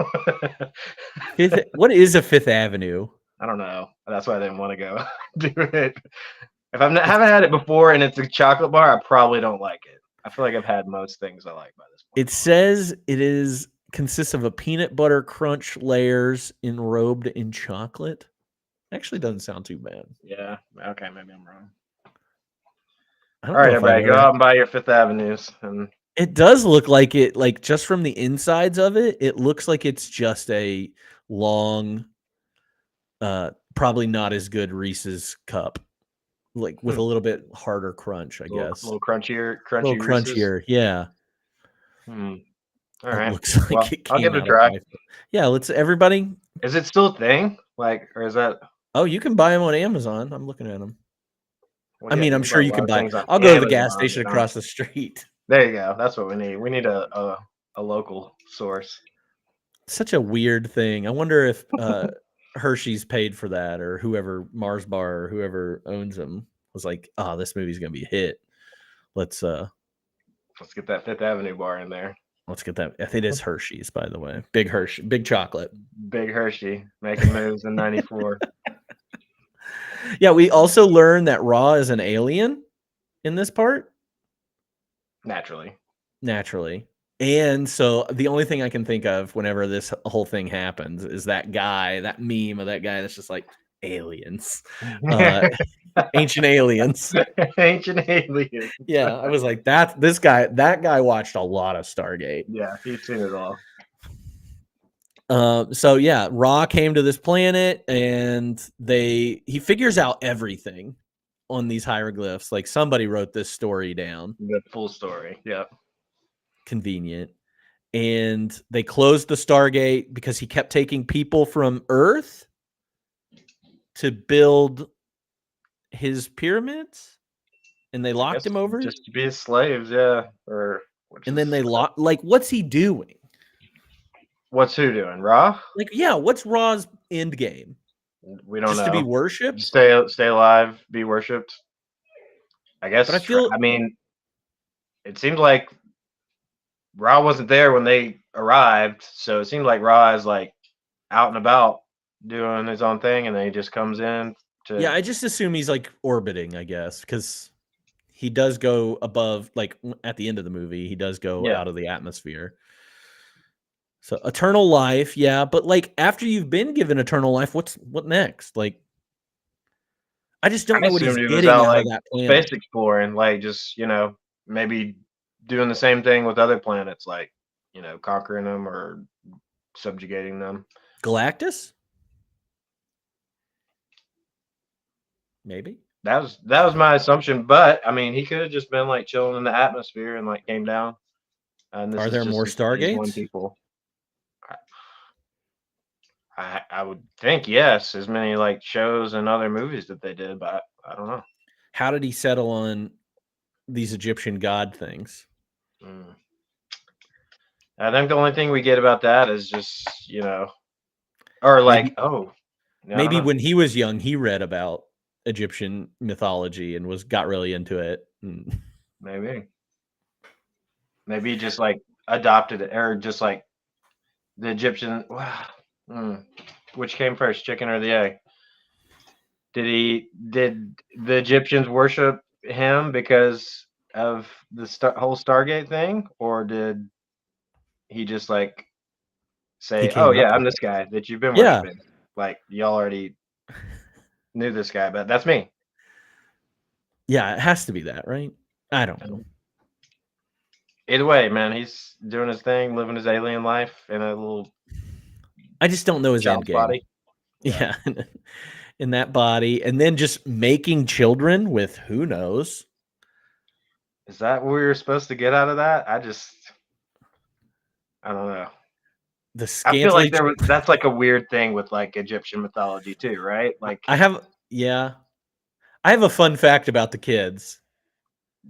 Speaker 6: What is a Fifth Avenue?
Speaker 1: I don't know. That's why I didn't want to go do it. If haven't had it before and it's a chocolate bar, I probably don't like it. I feel like I've had most things I like by this point.
Speaker 6: It says it consists of a peanut butter crunch layers enrobed in chocolate. Actually, doesn't sound too bad.
Speaker 1: Yeah. Okay, maybe I'm wrong.
Speaker 6: I
Speaker 1: All
Speaker 6: don't
Speaker 1: right,
Speaker 6: know if I've
Speaker 1: everybody, go
Speaker 6: ever.
Speaker 1: out and buy your Fifth Avenues. And
Speaker 6: It does look like it, like just from the insides of it, it looks like it's just a long, probably not as good Reese's cup, like with a little bit harder crunch, I guess.
Speaker 1: little crunchier,
Speaker 6: A little
Speaker 1: crunchy Reese's.
Speaker 6: crunchier, yeah.
Speaker 1: All
Speaker 6: It
Speaker 1: right.
Speaker 6: looks like
Speaker 1: Well,
Speaker 6: it
Speaker 1: I'll
Speaker 6: came
Speaker 1: give it a
Speaker 6: out
Speaker 1: try.
Speaker 6: of life. Yeah, let's everybody.
Speaker 1: Is it still a thing? Like, or is that?
Speaker 6: Oh, you can buy them on Amazon. I'm looking at them.
Speaker 1: Well,
Speaker 6: I
Speaker 1: yeah,
Speaker 6: mean,
Speaker 1: you
Speaker 6: I'm
Speaker 1: can
Speaker 6: sure
Speaker 1: buy a
Speaker 6: you
Speaker 1: lot
Speaker 6: can
Speaker 1: of
Speaker 6: buy.
Speaker 1: things on
Speaker 6: I'll go to the gas
Speaker 1: Amazon,
Speaker 6: station across the street.
Speaker 1: There you go. That's what we need. We need a local source.
Speaker 6: Such a weird thing. I wonder if Hershey's paid for that, or whoever, Mars Bar or whoever owns them was like, "Oh, this movie's gonna be a hit. Let's
Speaker 1: get that Fifth Avenue bar in there.
Speaker 6: let's get that." I think it's Hershey's, by the way. Big Hershey, big chocolate.
Speaker 1: Big Hershey making moves in '94.
Speaker 6: Yeah, we also learned that Raw is an alien in this part. Naturally. And so the only thing I can think of whenever this whole thing happens is that guy, that meme of that guy that's just like aliens, ancient aliens.
Speaker 1: Ancient aliens.
Speaker 6: Yeah, I was like, that guy watched a lot of Stargate.
Speaker 1: Yeah, he's seen it all.
Speaker 6: So yeah, Ra came to this planet and he figures out everything on these hieroglyphs. Like somebody wrote this story down.
Speaker 1: The full story. Yeah.
Speaker 6: Convenient. and they closed the Stargate because he kept taking people from Earth to build his pyramids, and they
Speaker 1: I
Speaker 6: locked
Speaker 1: guess
Speaker 6: him over.
Speaker 1: just to be his slaves, yeah. Or which
Speaker 6: And
Speaker 1: is
Speaker 6: then they lock. Like, what's he doing?
Speaker 1: what's who doing? Raw?
Speaker 6: Like, yeah, what's Ra's end game?
Speaker 1: We don't
Speaker 6: Just to be
Speaker 1: know.
Speaker 6: worshipped?
Speaker 1: Stay alive, be worshipped. I
Speaker 6: But I
Speaker 1: guess.
Speaker 6: feel
Speaker 1: I mean, it seemed like Ra wasn't there when they arrived, so it seemed like Ra is like out and about doing his own thing, and then he just comes in to.
Speaker 6: yeah, I just assume he's like orbiting, I guess, because he does go above, like at the end of the movie, he does go
Speaker 1: Yeah.
Speaker 6: out of the atmosphere. So eternal life, yeah, but like after you've been given eternal life, what next? Like, I just don't
Speaker 1: I
Speaker 6: know what he's
Speaker 1: assumed he was
Speaker 6: getting
Speaker 1: out
Speaker 6: out of
Speaker 1: like
Speaker 6: that planet.
Speaker 1: space exploring, like just maybe doing the same thing with other planets, like conquering them or subjugating them.
Speaker 6: Galactus? Maybe.
Speaker 1: That was my assumption, but I mean, he could have just been like chilling in the atmosphere and like came down. And this
Speaker 6: Are
Speaker 1: is
Speaker 6: there
Speaker 1: just
Speaker 6: more
Speaker 1: his one
Speaker 6: Stargates?
Speaker 1: people. I would think yes, as many like shows and other movies that they did, but I don't know.
Speaker 6: How did he settle on these Egyptian god things?
Speaker 1: Mm. I think the only thing we get about that is just or like
Speaker 6: Maybe
Speaker 1: I don't know.
Speaker 6: when he was young, he read about Egyptian mythology and got really into it.
Speaker 1: Maybe he just like adopted it, or just like the Egyptian. Mm. Which came first, chicken or the egg? Did the Egyptians worship him because of the whole Stargate thing, or did he just like
Speaker 6: He
Speaker 1: say, "Oh
Speaker 6: came
Speaker 1: yeah,
Speaker 6: up
Speaker 1: I'm
Speaker 6: with
Speaker 1: this
Speaker 6: it.
Speaker 1: guy that you've been
Speaker 6: Yeah.
Speaker 1: worshiping"? Like y'all already knew this guy, but that's me.
Speaker 6: Yeah, it has to be that, right? I don't know.
Speaker 1: Either way, man, he's doing his thing, living his alien life in a little
Speaker 6: I just don't know his end
Speaker 1: child's
Speaker 6: game.
Speaker 1: body.
Speaker 6: Yeah. In that body. And then just making children with who knows.
Speaker 1: Is that what we were supposed to get out of that? I don't know.
Speaker 6: The
Speaker 1: I feel like
Speaker 6: scantily.
Speaker 1: that's like a weird thing with like Egyptian mythology too, right? Like,
Speaker 6: I have a fun fact about the kids.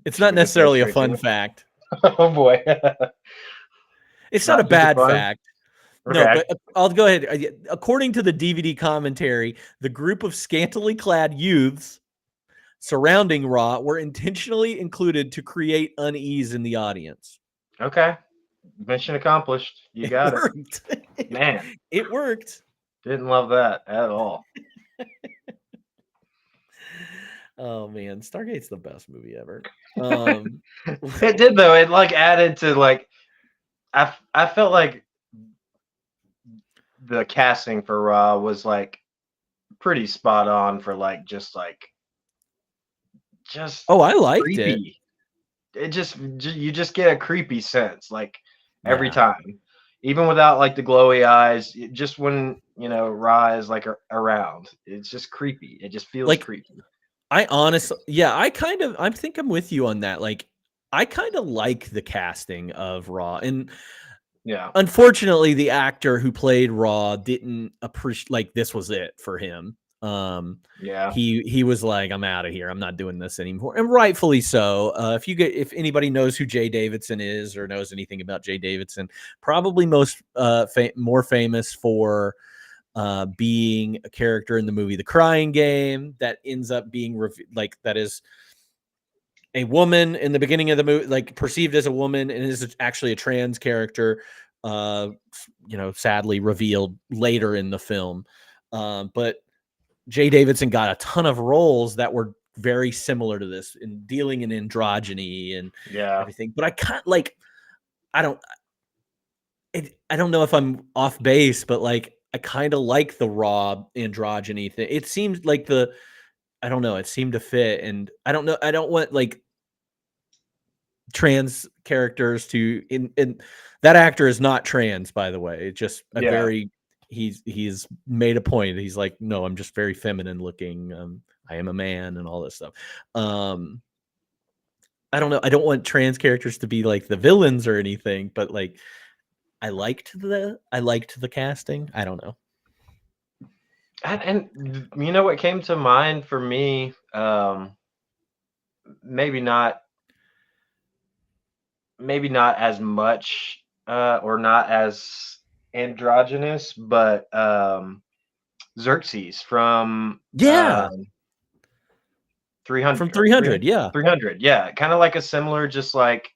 Speaker 6: It's
Speaker 1: should
Speaker 6: not
Speaker 1: we just go
Speaker 6: necessarily a
Speaker 1: straight to
Speaker 6: fun
Speaker 1: it?
Speaker 6: fact.
Speaker 1: Oh boy.
Speaker 6: It's not a
Speaker 1: Not super
Speaker 6: bad
Speaker 1: fun.
Speaker 6: fact. No,
Speaker 1: Okay.
Speaker 6: but I'll go ahead. According to the DVD commentary, the group of scantily clad youths surrounding Raw were intentionally included to create unease in the audience.
Speaker 1: Okay. Mission accomplished. You
Speaker 6: It
Speaker 1: got it.
Speaker 6: worked.
Speaker 1: Man,
Speaker 6: It worked.
Speaker 1: didn't love that at all.
Speaker 6: Oh man, Stargate's the best movie ever.
Speaker 1: It did though. It like added to like I felt like the casting for Raw was like pretty spot on for like just
Speaker 6: Oh, I liked it.
Speaker 1: creepy. It just you just get a creepy sense like every
Speaker 6: Yeah.
Speaker 1: time, even without like the glowy eyes. Just when Ra is like around, it's just creepy. It just feels
Speaker 6: Like
Speaker 1: creepy.
Speaker 6: I think I'm with you on that. Like I kind of like the casting of Raw, and
Speaker 1: Yeah,
Speaker 6: unfortunately the actor who played Raw didn't appreciate, like, this was it for him.
Speaker 1: yeah.
Speaker 6: He was like, I'm out of here, I'm not doing this anymore, and rightfully so. If anybody knows who Jay Davidson is or knows anything about Jay Davidson, probably more famous for being a character in the movie The Crying Game that ends up being like, that is a woman in the beginning of the movie, like perceived as a woman, and is actually a trans character. Sadly revealed later in the film. But Jay Davidson got a ton of roles that were very similar to this, in dealing in androgyny and
Speaker 1: Yeah.
Speaker 6: everything. But I can't, like, I don't know if I'm off base, but like I kind of like the Raw androgyny thing. It seems like I don't know, it seemed to fit, and I don't know, I don't want like trans characters to and that actor is not trans, by the way. It's just a
Speaker 1: Yeah.
Speaker 6: very he's made a point. He's like, no, I'm just very feminine looking. I am a man and all this stuff. I don't know. I don't want trans characters to be like the villains or anything, but like I liked the casting. I don't know.
Speaker 1: And you know what came to mind for me? Maybe not, maybe not as much, or not as androgynous, but Xerxes from
Speaker 6: Yeah,
Speaker 1: 300,
Speaker 6: from 300.
Speaker 1: 300,
Speaker 6: Yeah,
Speaker 1: 300. Yeah, kind of like a similar, just like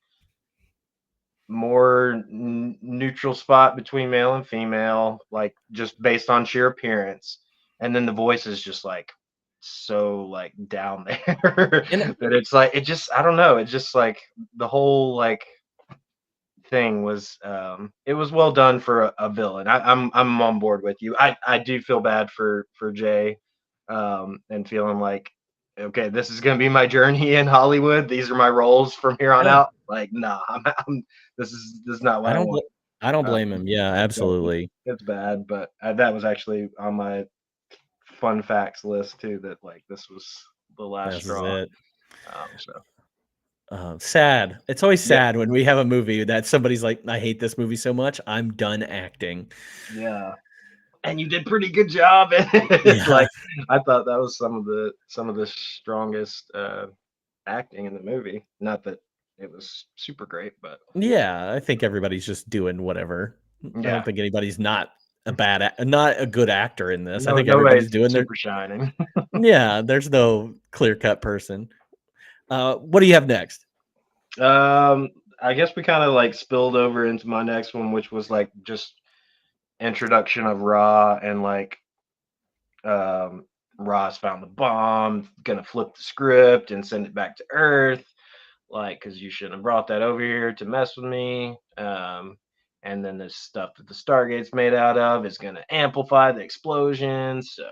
Speaker 1: more neutral spot between male and female, like just based on sheer appearance. And then the voice is just like so like down there
Speaker 6: and
Speaker 1: that it's like it just I don't know. It just like the whole like thing was it was well done for a villain. I'm on board with you. I do feel bad for Jay, and feeling like okay, this is gonna be my journey in Hollywood. These are my roles from here on
Speaker 6: yeah,
Speaker 1: out. Like, nah, this is not
Speaker 6: I
Speaker 1: what I
Speaker 6: don't
Speaker 1: want.
Speaker 6: I don't
Speaker 1: Um,
Speaker 6: blame him. Yeah,
Speaker 1: so
Speaker 6: absolutely.
Speaker 1: it's bad, but that was actually on my fun facts list too. That like this was the last
Speaker 6: This is
Speaker 1: straw.
Speaker 6: it.
Speaker 1: So
Speaker 6: Sad. It's always
Speaker 1: yeah,
Speaker 6: sad when we have a movie that somebody's like, I hate this movie so much, I'm done acting.
Speaker 1: yeah. And you did pretty good job. And
Speaker 6: Yeah.
Speaker 1: like I thought that was some of the strongest acting in the movie. Not that it was super great, but
Speaker 6: Yeah, I think everybody's just doing whatever. I don't
Speaker 1: yeah,
Speaker 6: think anybody's not not a good actor in this. I
Speaker 1: no,
Speaker 6: think everybody's
Speaker 1: nobody's
Speaker 6: doing their
Speaker 1: super shining.
Speaker 6: yeah, there's no clear-cut person. What do you have next?
Speaker 1: I guess we kind of like spilled over into my next one, which was like just introduction of Ra and like um Ra's found the bomb, gonna flip the script and send it back to Earth, like because you shouldn't have brought that over here to mess with me. And then this stuff that the Stargate's made out of is gonna amplify the explosion, so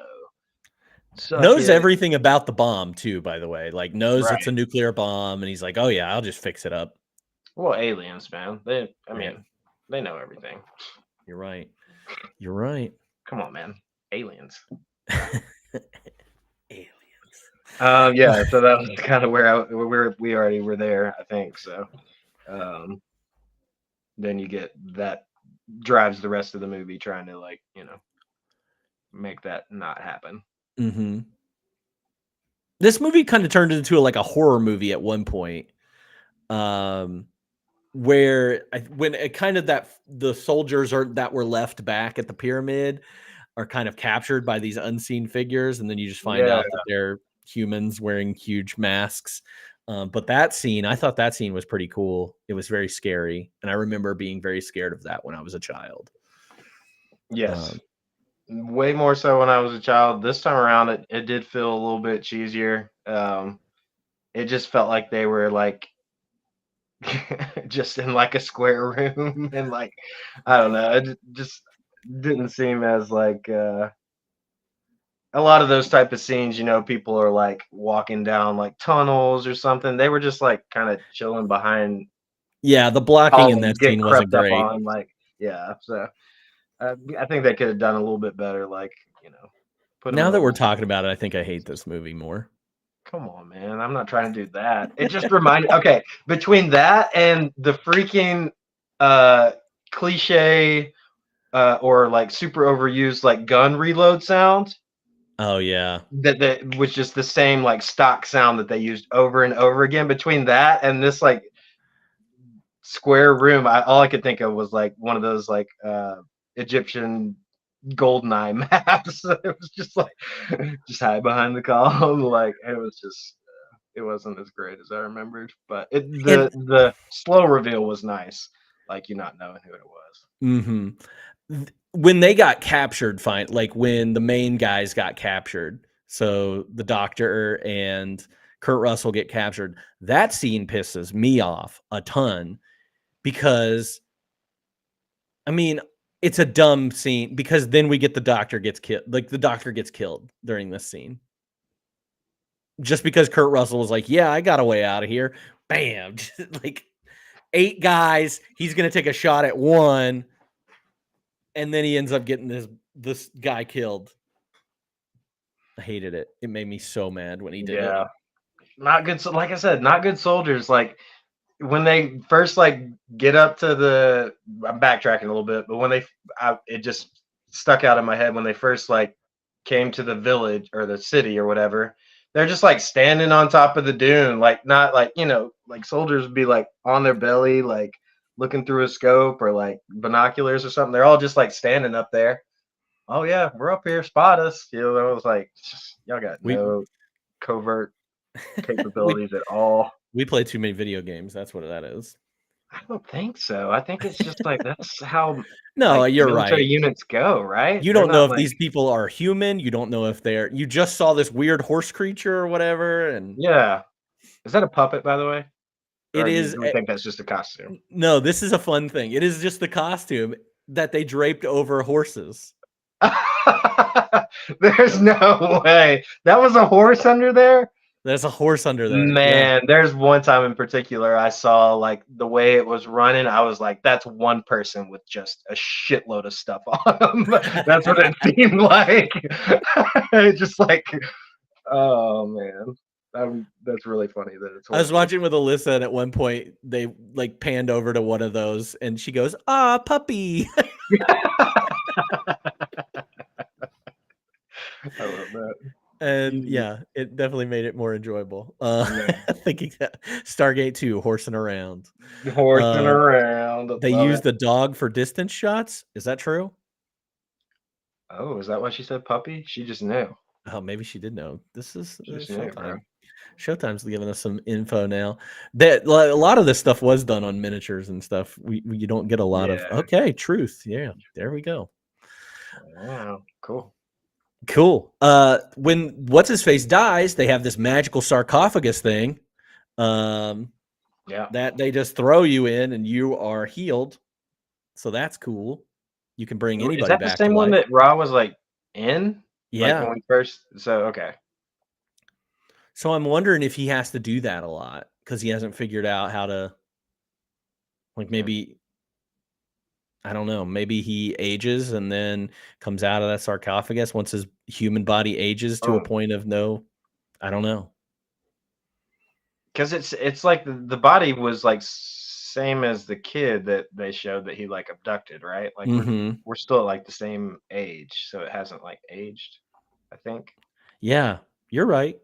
Speaker 1: suck
Speaker 6: Knows
Speaker 1: it.
Speaker 6: everything about the bomb too, by the way. Like knows it's a
Speaker 1: Right.
Speaker 6: nuclear bomb and he's like, "Oh yeah, I'll just fix it up."
Speaker 1: Well, aliens, man. I
Speaker 6: Yeah,
Speaker 1: mean, they know everything.
Speaker 6: you're right. You're right.
Speaker 1: Come on, man. Aliens.
Speaker 6: Aliens.
Speaker 1: Yeah, so that was kind of where we already were there, I think. So um, then you get that drives the rest of the movie trying to like make that not happen.
Speaker 6: Mm-hmm. This movie kind of turned into like a horror movie at one point, where when it kind of that the soldiers that were left back at the pyramid are kind of captured by these unseen figures, and then you just find
Speaker 1: Yeah,
Speaker 6: out that they're humans wearing huge masks. But that scene, I thought that scene was pretty cool. It was very scary, and I remember being very scared of that when I was a child.
Speaker 1: yes. Way more so when I was a child. This time around, it did feel a little bit cheesier. It just felt like they were like just in like a square room and like I don't know. Just didn't seem as like a lot of those type of scenes. People are like walking down like tunnels or something. They were just like kind of chilling behind
Speaker 6: Yeah, the blocking in
Speaker 1: columns,
Speaker 6: that
Speaker 1: getting
Speaker 6: scene wasn't
Speaker 1: crept up
Speaker 6: great.
Speaker 1: on. Like yeah, so I think they could have done a little bit better. Like put them
Speaker 6: Now
Speaker 1: in a
Speaker 6: that we're
Speaker 1: little.
Speaker 6: talking about it, I think I hate this movie more.
Speaker 1: Come on, man. I'm not trying to do that. It just reminded okay, between that and the freaking uh cliche or like super overused like gun reload sound
Speaker 6: Oh yeah.
Speaker 1: that was just the same like stock sound that they used over and over again. Between that and this like square room, all I could think of was like one of those like Egyptian GoldenEye maps. It was just like just hide behind the column. Like it was just it wasn't as great as I remembered. But
Speaker 6: And
Speaker 1: the slow reveal was nice, like you not knowing who it was.
Speaker 6: mhm. When they got captured, fine, like when the main guys got captured, so the doctor and Kurt Russell get captured, that scene pisses me off a ton because I mean, it's a dumb scene because then we get the doctor gets killed. Like the doctor gets killed during this scene. Just because Kurt Russell was like, "Yeah, I got a way out of here." Bam. Like 8 guys, he's going to take a shot at one and then he ends up getting this guy killed. I hated it. It made me so mad when he did it.
Speaker 1: Yeah, not good. So like I said, not good soldiers. Like when they first like get up to the, I'm backtracking a little bit, but when it just stuck out in my head when they first like came to the village or the city or whatever. They're just like standing on top of the dune, like not like, like soldiers would be like on their belly, like looking through a scope or like binoculars or something. They're all just like standing up there. Oh yeah, we're up here, spot us. I was like, y'all got
Speaker 6: We
Speaker 1: no covert
Speaker 6: we
Speaker 1: capabilities at all.
Speaker 6: we play too many video games. That's what that is.
Speaker 1: I don't think so. I think it's just like that's how
Speaker 6: No,
Speaker 1: like
Speaker 6: you're
Speaker 1: military
Speaker 6: right.
Speaker 1: units go, right?
Speaker 6: You
Speaker 1: They're
Speaker 6: don't know
Speaker 1: not
Speaker 6: if
Speaker 1: like,
Speaker 6: these people are human. You don't know if they're. You just saw this weird horse creature or whatever, and
Speaker 1: yeah. Is that a puppet, by the way?
Speaker 6: it
Speaker 1: Or do
Speaker 6: is.
Speaker 1: you think that's just a costume?
Speaker 6: No, this is a fun thing. It is just the costume that they draped over horses.
Speaker 1: There's no way. That was a horse under there?
Speaker 6: There's a horse under there. Yeah.
Speaker 1: Man, there's one time in particular I saw like the way it was running. I was like, that's one person with just a shitload of stuff on them. That's what it seemed like. Just like, oh man. That's really funny that it's
Speaker 6: I was
Speaker 1: horses.
Speaker 6: watching with Alyssa, and at one point they like panned over to one of those, and she goes, "Ah, puppy."
Speaker 1: I love that.
Speaker 6: And yeah, it definitely made it more enjoyable.
Speaker 1: Yeah.
Speaker 6: Thinking that Stargate 2, horsing around.
Speaker 1: Horsing around.
Speaker 6: They
Speaker 1: Love
Speaker 6: use
Speaker 1: it.
Speaker 6: the dog for distance shots. Is that true?
Speaker 1: Oh, is that why she said puppy? She just knew.
Speaker 6: Oh, maybe she did know. This is
Speaker 1: She just knew, bro.
Speaker 6: Showtime. Showtime's giving us some info now. That a lot of this stuff was done on miniatures and stuff. You don't get a lot of truth. Yeah, there we go.
Speaker 1: Wow, cool.
Speaker 6: Cool. When what's his face dies, they have this magical sarcophagus thing.
Speaker 1: Yeah.
Speaker 6: That they just throw you in and you are healed. So that's cool. You can bring anybody
Speaker 1: Is that
Speaker 6: back
Speaker 1: the same
Speaker 6: to
Speaker 1: one
Speaker 6: life.
Speaker 1: that Ra was like in? Like
Speaker 6: Yeah.
Speaker 1: when we first. So okay.
Speaker 6: So I'm wondering if he has to do that a lot because he hasn't figured out how to, like, maybe, I don't know, maybe he ages and then comes out of that sarcophagus once his human body ages to a
Speaker 1: Oh.
Speaker 6: point of no, I don't know.
Speaker 1: Because it's like the body was like same as the kid that they showed that he like abducted, right? Like we're still at like the same age, so it hasn't like aged, I think.
Speaker 6: Yeah, you're right.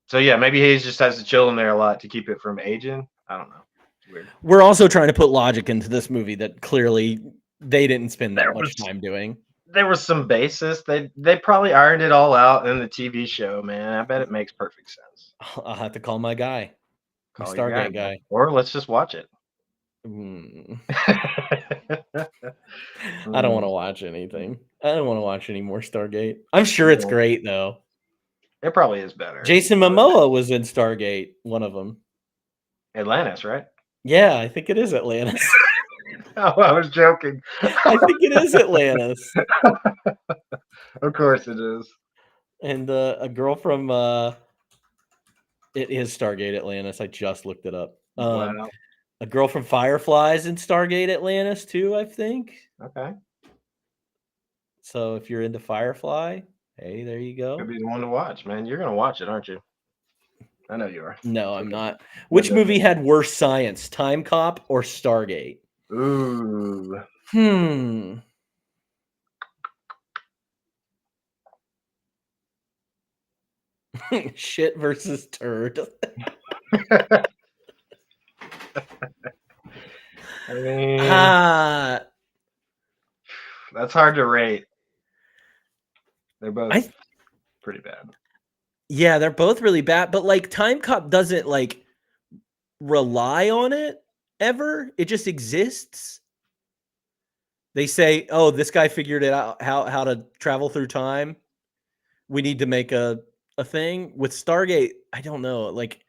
Speaker 1: So yeah, maybe he just has to chill in there a lot to keep it from aging. I don't know. It's weird.
Speaker 6: We're also trying to put logic into this movie that clearly they didn't spend that much time doing.
Speaker 1: There was some basis. They probably ironed it all out in the TV show, man. I bet it makes perfect sense.
Speaker 6: I'll have to call my guy.
Speaker 1: Call
Speaker 6: Stargate
Speaker 1: your
Speaker 6: guy.
Speaker 1: Or let's just watch it.
Speaker 6: I don't want to watch anything. I don't want to watch any more Stargate. I'm sure it's great though.
Speaker 1: It probably is better.
Speaker 6: Jason Momoa was in Stargate, one of them.
Speaker 1: Atlantis, right?
Speaker 6: Yeah, I think it is Atlantis.
Speaker 1: Oh, I was joking.
Speaker 6: I think it is Atlantis.
Speaker 1: Of course it is.
Speaker 6: And a girl from it is Stargate Atlantis. I just looked it up.
Speaker 1: Wow.
Speaker 6: A girl from Fireflies in Stargate Atlantis too, I think.
Speaker 1: Okay.
Speaker 6: So if you're into Firefly, hey, there you go.
Speaker 1: Could be the one to watch, man. You're gonna watch it, aren't you? I know you are.
Speaker 6: No, I'm not. Which movie had worse science, Time Cop or Stargate?
Speaker 1: Ooh.
Speaker 6: Shit versus turd.
Speaker 1: I mean, that's hard to rate. They're both pretty bad.
Speaker 6: Yeah, they're both really bad, but like Time Cop doesn't like rely on it ever. It just exists. They say, "Oh, this guy figured it out how to travel through time. We need to make a thing." With Stargate, I don't know. Like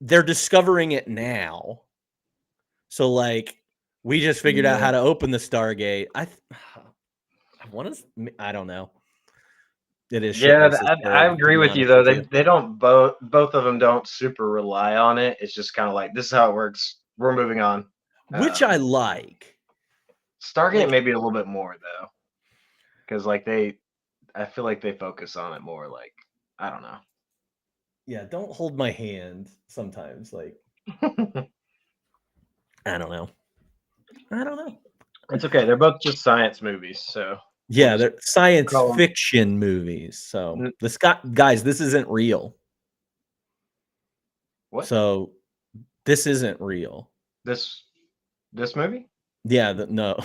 Speaker 6: they're discovering it now. So like we just figured out how to open the Stargate. I want to. I don't know. It is.
Speaker 1: Yeah, I agree with you though. They don't both of them don't super rely on it. It's just kind of like this is how it works. We're moving on.
Speaker 6: Which I like.
Speaker 1: Stargate like, maybe a little bit more though, because like I feel like they focus on it more. Like I don't know.
Speaker 6: Yeah, don't hold my hand sometimes. Like I don't know. I don't know.
Speaker 1: It's okay. They're both just science movies, so we'll
Speaker 6: Yeah,
Speaker 1: just
Speaker 6: they're science
Speaker 1: call them.
Speaker 6: fiction movies. So guys, this isn't real.
Speaker 1: What?
Speaker 6: So this isn't real.
Speaker 1: This movie?
Speaker 6: Yeah, no.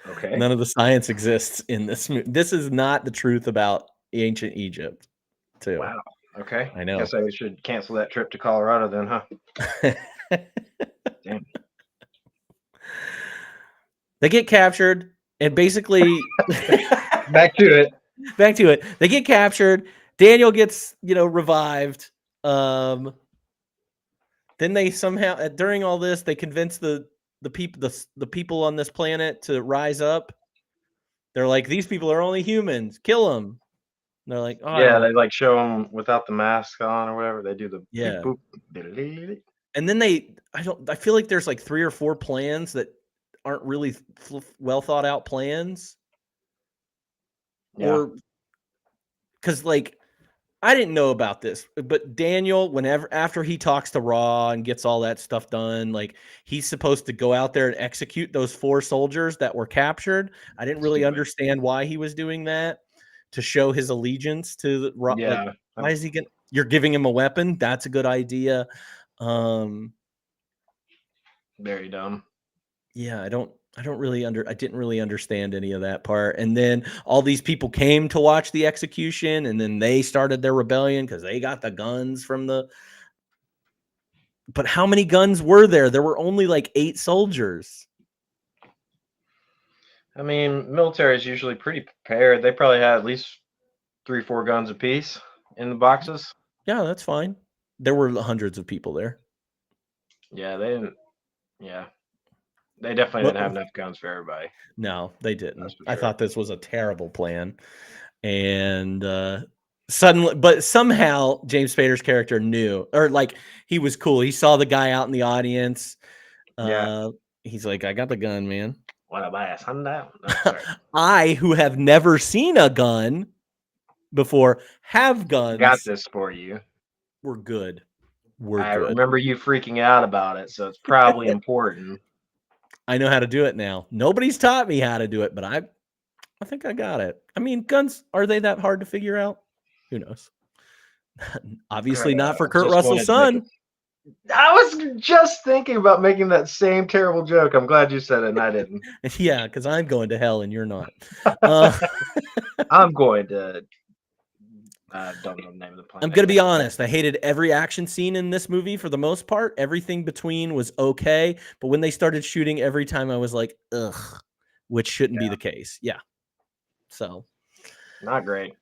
Speaker 1: Okay.
Speaker 6: None of the science exists in this movie. This is not the truth about ancient Egypt, too.
Speaker 1: Wow. Okay.
Speaker 6: I know.
Speaker 1: Guess I should cancel that trip to Colorado then, huh? Damn.
Speaker 6: They get captured and basically
Speaker 1: Back to it.
Speaker 6: back to it. They get captured. Daniel gets, revived. Then they somehow during all this they convince the people on this planet to rise up. They're like, these people are only humans. Kill them. They're like, oh,
Speaker 1: Yeah, they like show them without the mask on or whatever. They do the
Speaker 6: yeah.
Speaker 1: boop, boop.
Speaker 6: And then I feel like there's like 3 or 4 plans that aren't really well thought out plans.
Speaker 1: Yeah.
Speaker 6: Or because like I didn't know about this, but Daniel, after he talks to Raw and gets all that stuff done, like he's supposed to go out there and execute those 4 soldiers that were captured. I didn't really understand why he was doing that, to show his allegiance to the Raw.
Speaker 1: Yeah.
Speaker 6: Like, why is he you're giving him a weapon? That's a good idea.
Speaker 1: Very dumb.
Speaker 6: Yeah, I didn't really understand any of that part. And then all these people came to watch the execution, and then they started their rebellion because they got the guns from but how many guns were there? There were only like 8 soldiers.
Speaker 1: I mean, military is usually pretty prepared. They probably had at least 3, 4 guns apiece in the boxes.
Speaker 6: Yeah, that's fine. There were hundreds of people there.
Speaker 1: Yeah, they didn't. Yeah, they definitely didn't have enough guns for everybody.
Speaker 6: No, they didn't.
Speaker 1: Sure.
Speaker 6: I thought this was a terrible plan. And suddenly, but somehow James Spader's character knew, or like he was cool. He saw the guy out in the audience.
Speaker 1: Yeah.
Speaker 6: He's like, I got the gun, man.
Speaker 1: What a bias. No, sorry.
Speaker 6: I, who have never seen a gun before, have guns.
Speaker 1: Got this for you.
Speaker 6: We're good.
Speaker 1: I remember you freaking out about it, so it's probably important.
Speaker 6: I know how to do it now. Nobody's taught me how to do it, but I think I got it. I mean, guns, are they that hard to figure out? Who knows? Obviously not for Kurt Russell's son.
Speaker 1: I was just thinking about making that same terrible joke. I'm glad you said it and I didn't.
Speaker 6: Yeah, because I'm going to hell and you're not.
Speaker 1: I'm going to... I don't know the name of the planet.
Speaker 6: I'm going to be honest. I hated every action scene in this movie for the most part. Everything between was okay. But when they started shooting every time, I was like, ugh, which shouldn't be the case. Yeah. So.
Speaker 1: Not great.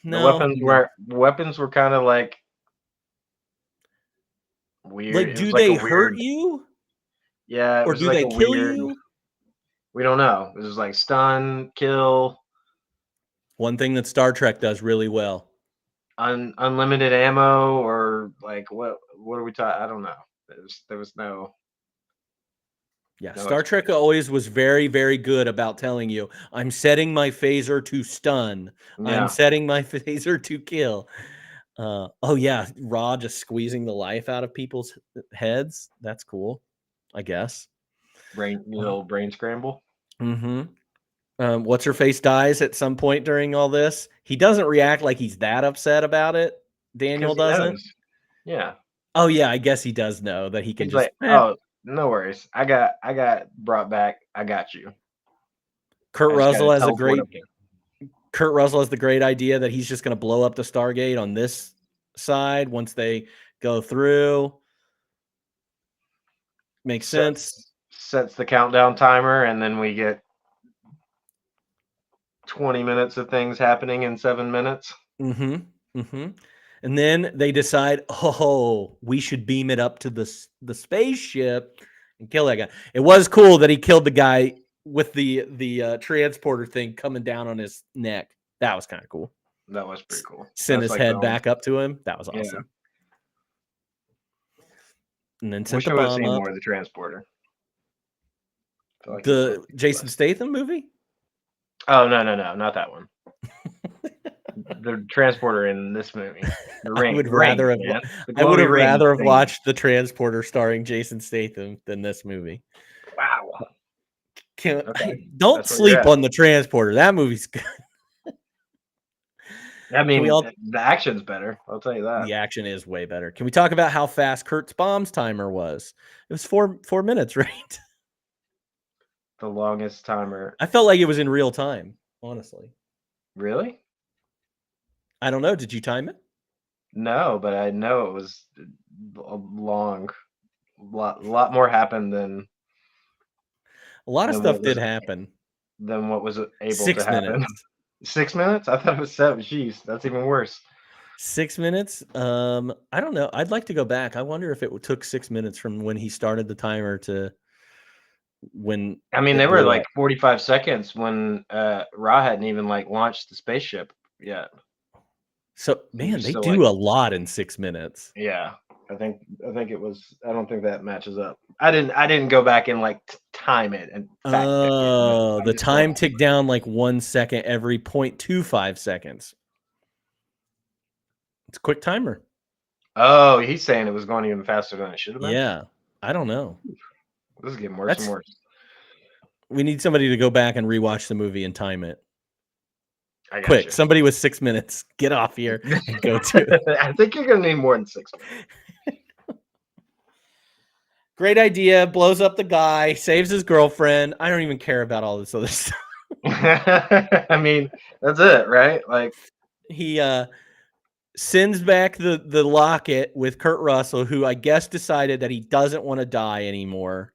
Speaker 6: No.
Speaker 1: The weapons were kind of like weird.
Speaker 6: Like, do they hurt you?
Speaker 1: Yeah.
Speaker 6: Or do they kill you?
Speaker 1: We don't know. It was like stun, kill.
Speaker 6: One thing that Star Trek does really well.
Speaker 1: Unlimited ammo, or like what are we talking? I don't know. There was no.
Speaker 6: Yeah, no, Star Trek always was very, very good about telling you, I'm setting my phaser to stun. Yeah. I'm setting my phaser to kill. Oh yeah, Raw just squeezing the life out of people's heads. That's cool, I guess.
Speaker 1: Little brain scramble.
Speaker 6: Mm-hmm. What's her face dies at some point during all this. He doesn't react like he's that upset about it. Daniel doesn't.
Speaker 1: Yeah.
Speaker 6: Oh yeah, I guess he does know that he can
Speaker 1: he's
Speaker 6: just.
Speaker 1: Like, oh, no worries. I got brought back. I got you.
Speaker 6: Kurt Russell has the great idea that he's just going to blow up the Stargate on this side once they go through. Makes sense.
Speaker 1: Sets the countdown timer, and then we get 20 minutes of things happening in 7 minutes.
Speaker 6: Mm-hmm. Mm-hmm. And then they decide, oh, we should beam it up to the spaceship and kill that guy. It was cool that he killed the guy with the transporter thing coming down on his neck. That was kind of cool.
Speaker 1: That was pretty cool.
Speaker 6: Send his head back up to him. That was awesome. Yeah. And then sent the bomb up.
Speaker 1: More of the transporter.
Speaker 6: Like the Jason Statham movie?
Speaker 1: Oh, no, not that one. the transporter in this movie. The
Speaker 6: I
Speaker 1: ring,
Speaker 6: would
Speaker 1: the rings,
Speaker 6: rather have.
Speaker 1: man. The
Speaker 6: I would
Speaker 1: glowy
Speaker 6: have
Speaker 1: rings
Speaker 6: rather have
Speaker 1: thing.
Speaker 6: watched The Transporter starring Jason Statham than this movie.
Speaker 1: Wow. Okay,
Speaker 6: Don't
Speaker 1: that's where you're
Speaker 6: sleep
Speaker 1: at.
Speaker 6: on The Transporter. That movie's good.
Speaker 1: I
Speaker 6: Can we
Speaker 1: mean,
Speaker 6: all?
Speaker 1: the action's better. I'll tell you that.
Speaker 6: The action is way better. Can we talk about how fast Kurt's bombs timer was? It was 4 minutes, right?
Speaker 1: The longest timer.
Speaker 6: I felt like it was in real time. Honestly,
Speaker 1: Really?
Speaker 6: I don't know. Did you time it?
Speaker 1: No, but I know it was a long. Lot more happened
Speaker 6: A lot of
Speaker 1: than
Speaker 6: stuff
Speaker 1: what
Speaker 6: did
Speaker 1: was
Speaker 6: happen.
Speaker 1: able to
Speaker 6: 6
Speaker 1: happen.
Speaker 6: minutes.
Speaker 1: 6 minutes? I thought it was 7. Jeez, that's even worse.
Speaker 6: 6 minutes. I don't know. I'd like to go back. I wonder if it took 6 minutes from when he started the timer to when
Speaker 1: I mean,
Speaker 6: it
Speaker 1: they were
Speaker 6: blew
Speaker 1: like
Speaker 6: up.
Speaker 1: 45 seconds when Ra hadn't even like launched the spaceship yet.
Speaker 6: So
Speaker 1: He
Speaker 6: man,
Speaker 1: was
Speaker 6: they
Speaker 1: still
Speaker 6: do
Speaker 1: like,
Speaker 6: a lot in 6 minutes.
Speaker 1: yeah. I think it was. I don't think that matches up. I didn't go back and like time it and fact check it. But
Speaker 6: Oh,
Speaker 1: I'm
Speaker 6: the
Speaker 1: just going.
Speaker 6: time ticked down like 1 second every 0.25 seconds. It's a quick timer.
Speaker 1: Oh, he's saying it was going even faster than it should have been.
Speaker 6: Yeah. I don't know.
Speaker 1: This is getting worse and worse.
Speaker 6: We need somebody to go back and rewatch the movie and time it.
Speaker 1: I got
Speaker 6: Quick,
Speaker 1: you.
Speaker 6: somebody with 6 minutes, get off here and go to.
Speaker 1: I think you're gonna need more than 6 minutes.
Speaker 6: Great idea. Blows up the guy, saves his girlfriend. I don't even care about all this other stuff.
Speaker 1: I mean, that's it, right? Like
Speaker 6: He sends back the locket with Kurt Russell, who I guess decided that he doesn't want to die anymore.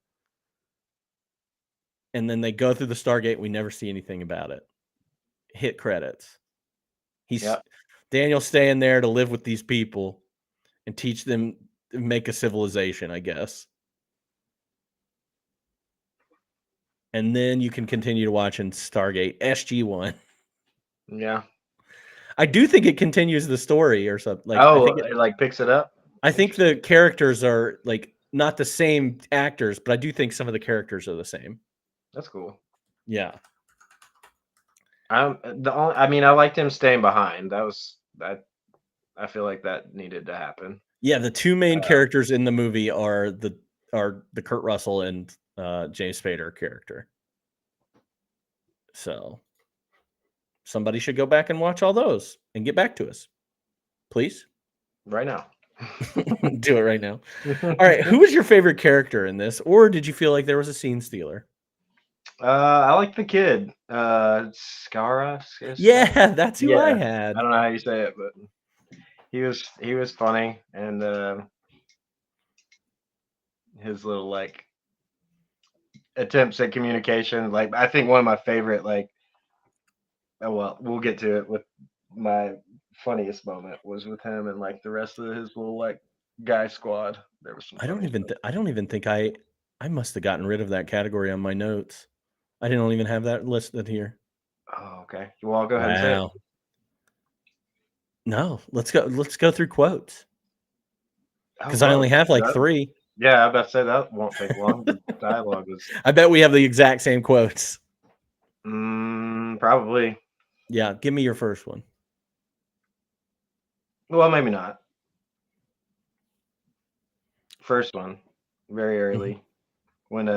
Speaker 6: And then they go through the Stargate. We never see anything about it. Hit credits. Daniel's staying there to live with these people and teach them to make a civilization, I guess. And then you can continue to watch in Stargate SG-1.
Speaker 1: Yeah.
Speaker 6: I do think it continues the story or something. Like,
Speaker 1: oh,
Speaker 6: I think
Speaker 1: it like picks it up.
Speaker 6: I think the characters are like not the same actors, but I do think some of the characters are the same.
Speaker 1: That's cool.
Speaker 6: Yeah.
Speaker 1: I mean, I liked him staying behind. That was that. I feel like that needed to happen.
Speaker 6: Yeah, the two main characters in the movie are the Kurt Russell and James Spader character. So somebody should go back and watch all those and get back to us, please.
Speaker 1: Right now.
Speaker 6: Do it right now. All right, who was your favorite character in this, or did you feel like there was a scene stealer?
Speaker 1: I like the kid. Skara.
Speaker 6: Yeah, that's who I had.
Speaker 1: I don't know how you say it, but he was funny, and his little like attempts at communication. Like I think one of my favorite like. Oh well, we'll get to it. With my funniest moment was with him and like the rest of his little like guy squad. There was some.
Speaker 6: I don't even think I must have gotten rid of that category on my notes. I didn't even have that listed here.
Speaker 1: Oh, okay. Well, I'll go ahead and say it.
Speaker 6: No, let's go through quotes. Because I
Speaker 1: well,
Speaker 6: only have like 3.
Speaker 1: Yeah, I about to say that won't take long. The dialogue was.
Speaker 6: I bet we have the exact same quotes.
Speaker 1: Probably.
Speaker 6: Yeah, give me your first one.
Speaker 1: Well, maybe not. First one, very early, when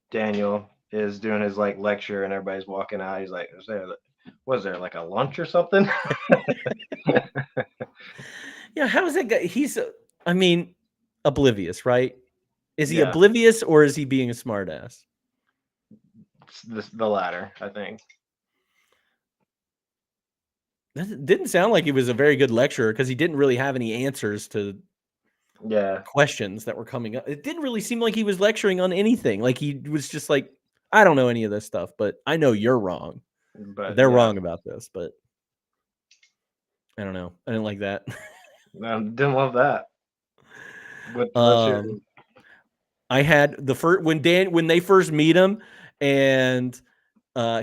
Speaker 1: Daniel is doing his like lecture and everybody's walking out. He's like, was there like a lunch or something?
Speaker 6: Yeah, how is that guy? He's, I mean, oblivious, right? Is he oblivious or is he being a smartass?
Speaker 1: The latter, I think.
Speaker 6: That didn't sound like he was a very good lecturer because he didn't really have any answers to questions that were coming up. It didn't really seem like he was lecturing on anything. Like he was just like, I don't know any of this stuff, but I know you're wrong. But they're wrong about this, but I don't know. I didn't like that.
Speaker 1: I didn't love that.
Speaker 6: I had the first when they first meet him and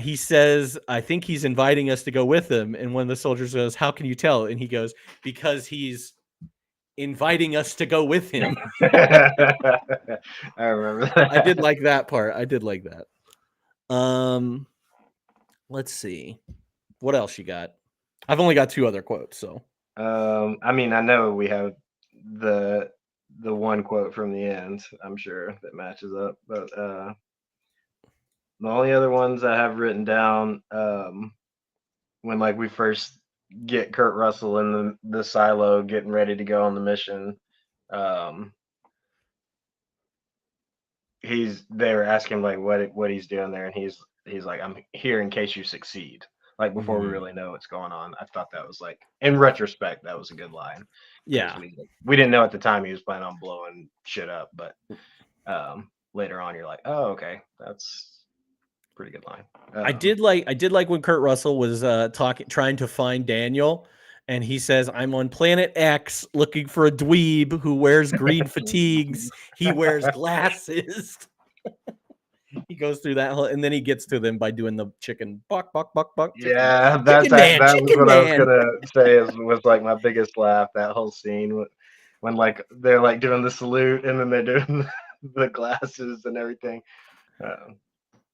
Speaker 6: he says, I think he's inviting us to go with him. And one of the soldiers goes, how can you tell? And he goes, because he's inviting us to go with him.
Speaker 1: I remember that.
Speaker 6: I did like that part. I did like that. Let's see. What else you got? I've only got 2 other quotes, so.
Speaker 1: I mean, I know we have the one quote from the end, I'm sure, that matches up, but the only other ones I have written down, when like we first get Kurt Russell in the silo getting ready to go on the mission, um, they were asking like what he's doing there, and he's like, I'm here in case you succeed. Like before we
Speaker 6: Mhm.
Speaker 1: really know what's going on. I thought that was like, in retrospect, that was a good line, because
Speaker 6: Yeah.
Speaker 1: we didn't know at the time he was planning on blowing shit up, but later on you're like, oh, okay, that's a pretty good line.
Speaker 6: I did like when Kurt Russell was trying to find Daniel, and he says, "I'm on planet X looking for a dweeb who wears green fatigues. He wears glasses." He goes through that whole, and then he gets to them by doing the chicken buck buck buck buck chicken
Speaker 1: Yeah,
Speaker 6: chicken man
Speaker 1: that was
Speaker 6: chicken
Speaker 1: what I was
Speaker 6: man.
Speaker 1: gonna say was like my biggest laugh, that whole scene when like they're like doing the salute and then they're doing the glasses and everything. I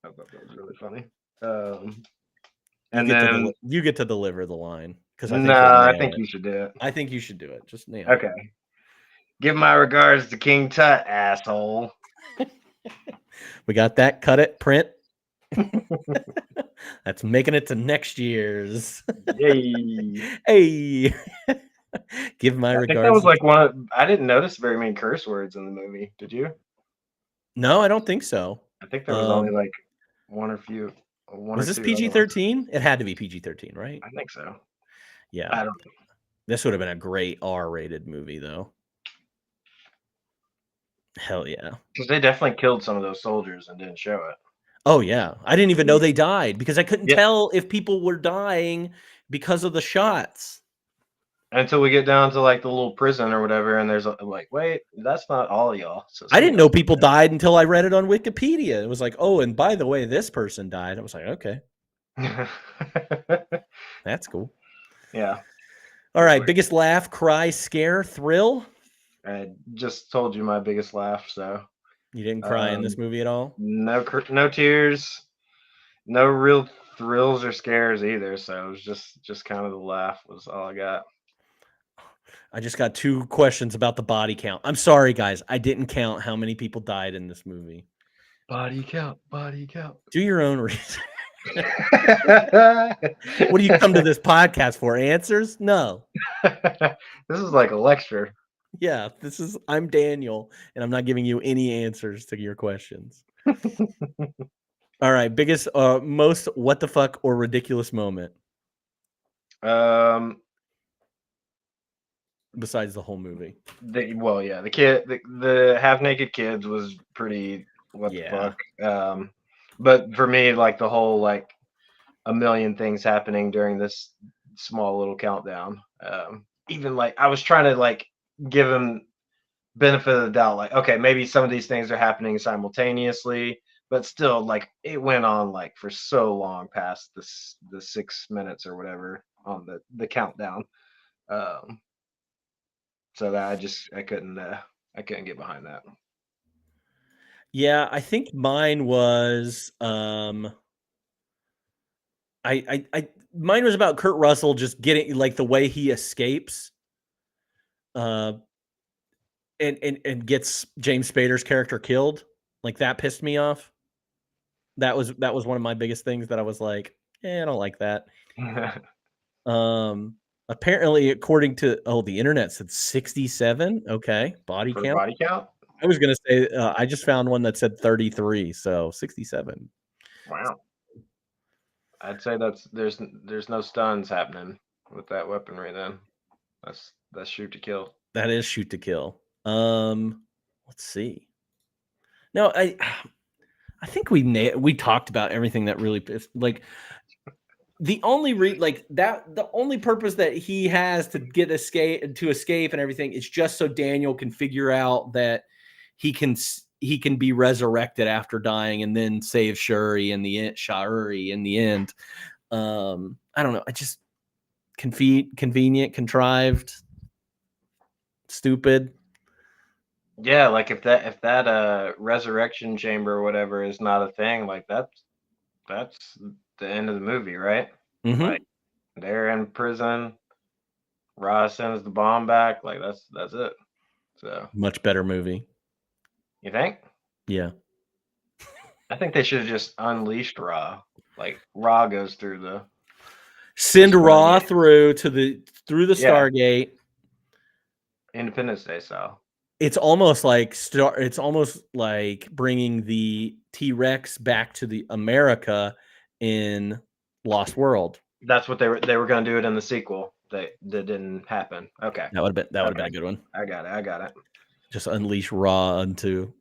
Speaker 1: thought that was really funny. And then
Speaker 6: You get to deliver the line because I
Speaker 1: no,
Speaker 6: think you'll
Speaker 1: I
Speaker 6: nail
Speaker 1: think
Speaker 6: it.
Speaker 1: you should do it.
Speaker 6: I think you should do it. Just nail it.
Speaker 1: Okay. Give my regards to King Tut, asshole.
Speaker 6: We got that. Cut it. Print. That's making it to next year's.
Speaker 1: Yay.
Speaker 6: Hey. Give my
Speaker 1: I think that
Speaker 6: regards.
Speaker 1: was like I didn't notice very many curse words in the movie. Did you?
Speaker 6: No, I don't think so.
Speaker 1: I think there was only like one or two
Speaker 6: Was this
Speaker 1: other ones.
Speaker 6: PG-13? It had to be PG-13, right?
Speaker 1: I think so.
Speaker 6: Yeah.
Speaker 1: I don't know.
Speaker 6: This would have been a great R-rated movie, though. Hell yeah.
Speaker 1: Because they definitely killed some of those soldiers and didn't show it.
Speaker 6: Oh, yeah. I didn't even know they died because I couldn't
Speaker 1: Yeah.
Speaker 6: tell if people were dying because of the shots.
Speaker 1: Until we get down to like the little prison or whatever, and there's like, wait, that's not all of y'all. So
Speaker 6: I didn't know people died until I read it on Wikipedia. It was like, oh, and by the way, this person died. I was like, okay, that's cool.
Speaker 1: Yeah.
Speaker 6: All right, biggest laugh, cry, scare, thrill.
Speaker 1: I just told you my biggest laugh, so
Speaker 6: You didn't cry in this movie at all?
Speaker 1: no tears, no real thrills or scares either. So it was just kind of the laugh was all I got.
Speaker 6: I just got 2 questions about the body count. I'm sorry, guys. I didn't count how many people died in this movie.
Speaker 1: Body count, body count.
Speaker 6: Do your own research. What do you come to this podcast for? Answers? No.
Speaker 1: This is like a lecture.
Speaker 6: Yeah, I'm Daniel, and I'm not giving you any answers to your questions. All right, biggest, most what the fuck or ridiculous moment besides the whole movie.
Speaker 1: The kid, the half naked kids was pretty what the fuck. But for me, like the whole like a million things happening during this small little countdown. Even like I was trying to like give him benefit of the doubt, like okay, maybe some of these things are happening simultaneously, but still, like it went on like for so long past the 6 minutes or whatever on the countdown. So that I couldn't get behind that.
Speaker 6: Yeah, I think mine was mine was about Kurt Russell just getting like the way he escapes and gets James Spader's character killed. Like that pissed me off. That was one of my biggest things that I was like, I don't like that. Apparently, according to the internet said 67. Okay, body count.
Speaker 1: Body count.
Speaker 6: I was gonna say I just found one that said 33, so 67.
Speaker 1: Wow. I'd say there's no stuns happening with that weaponry then. That's shoot to kill.
Speaker 6: That is shoot to kill. Let's see. No, I think we talked about everything that really pissed, like the only the only purpose that he has to escape and everything is just so Daniel can figure out that he can be resurrected after dying and then save Shuri in the end. I don't know. I just convenient, contrived, stupid.
Speaker 1: Yeah, like if that resurrection chamber or whatever is not a thing, like that's the end of the movie, right?
Speaker 6: Mm-hmm.
Speaker 1: Like They're in prison. Ra sends the bomb back. Like that's it. So
Speaker 6: Much better movie.
Speaker 1: you think?
Speaker 6: Yeah.
Speaker 1: I think they should have just unleashed Ra. Like Ra goes through the
Speaker 6: Send Raw
Speaker 1: Stargate.
Speaker 6: through the
Speaker 1: Yeah,
Speaker 6: Stargate.
Speaker 1: Independence Day style.
Speaker 6: It's almost like bringing the T-Rex back to the America in Lost World.
Speaker 1: That's what they were going to do it in the sequel. That didn't happen. Okay.
Speaker 6: That would have been
Speaker 1: Okay.
Speaker 6: a good one.
Speaker 1: I got it. I got it.
Speaker 6: Just unleash Raw into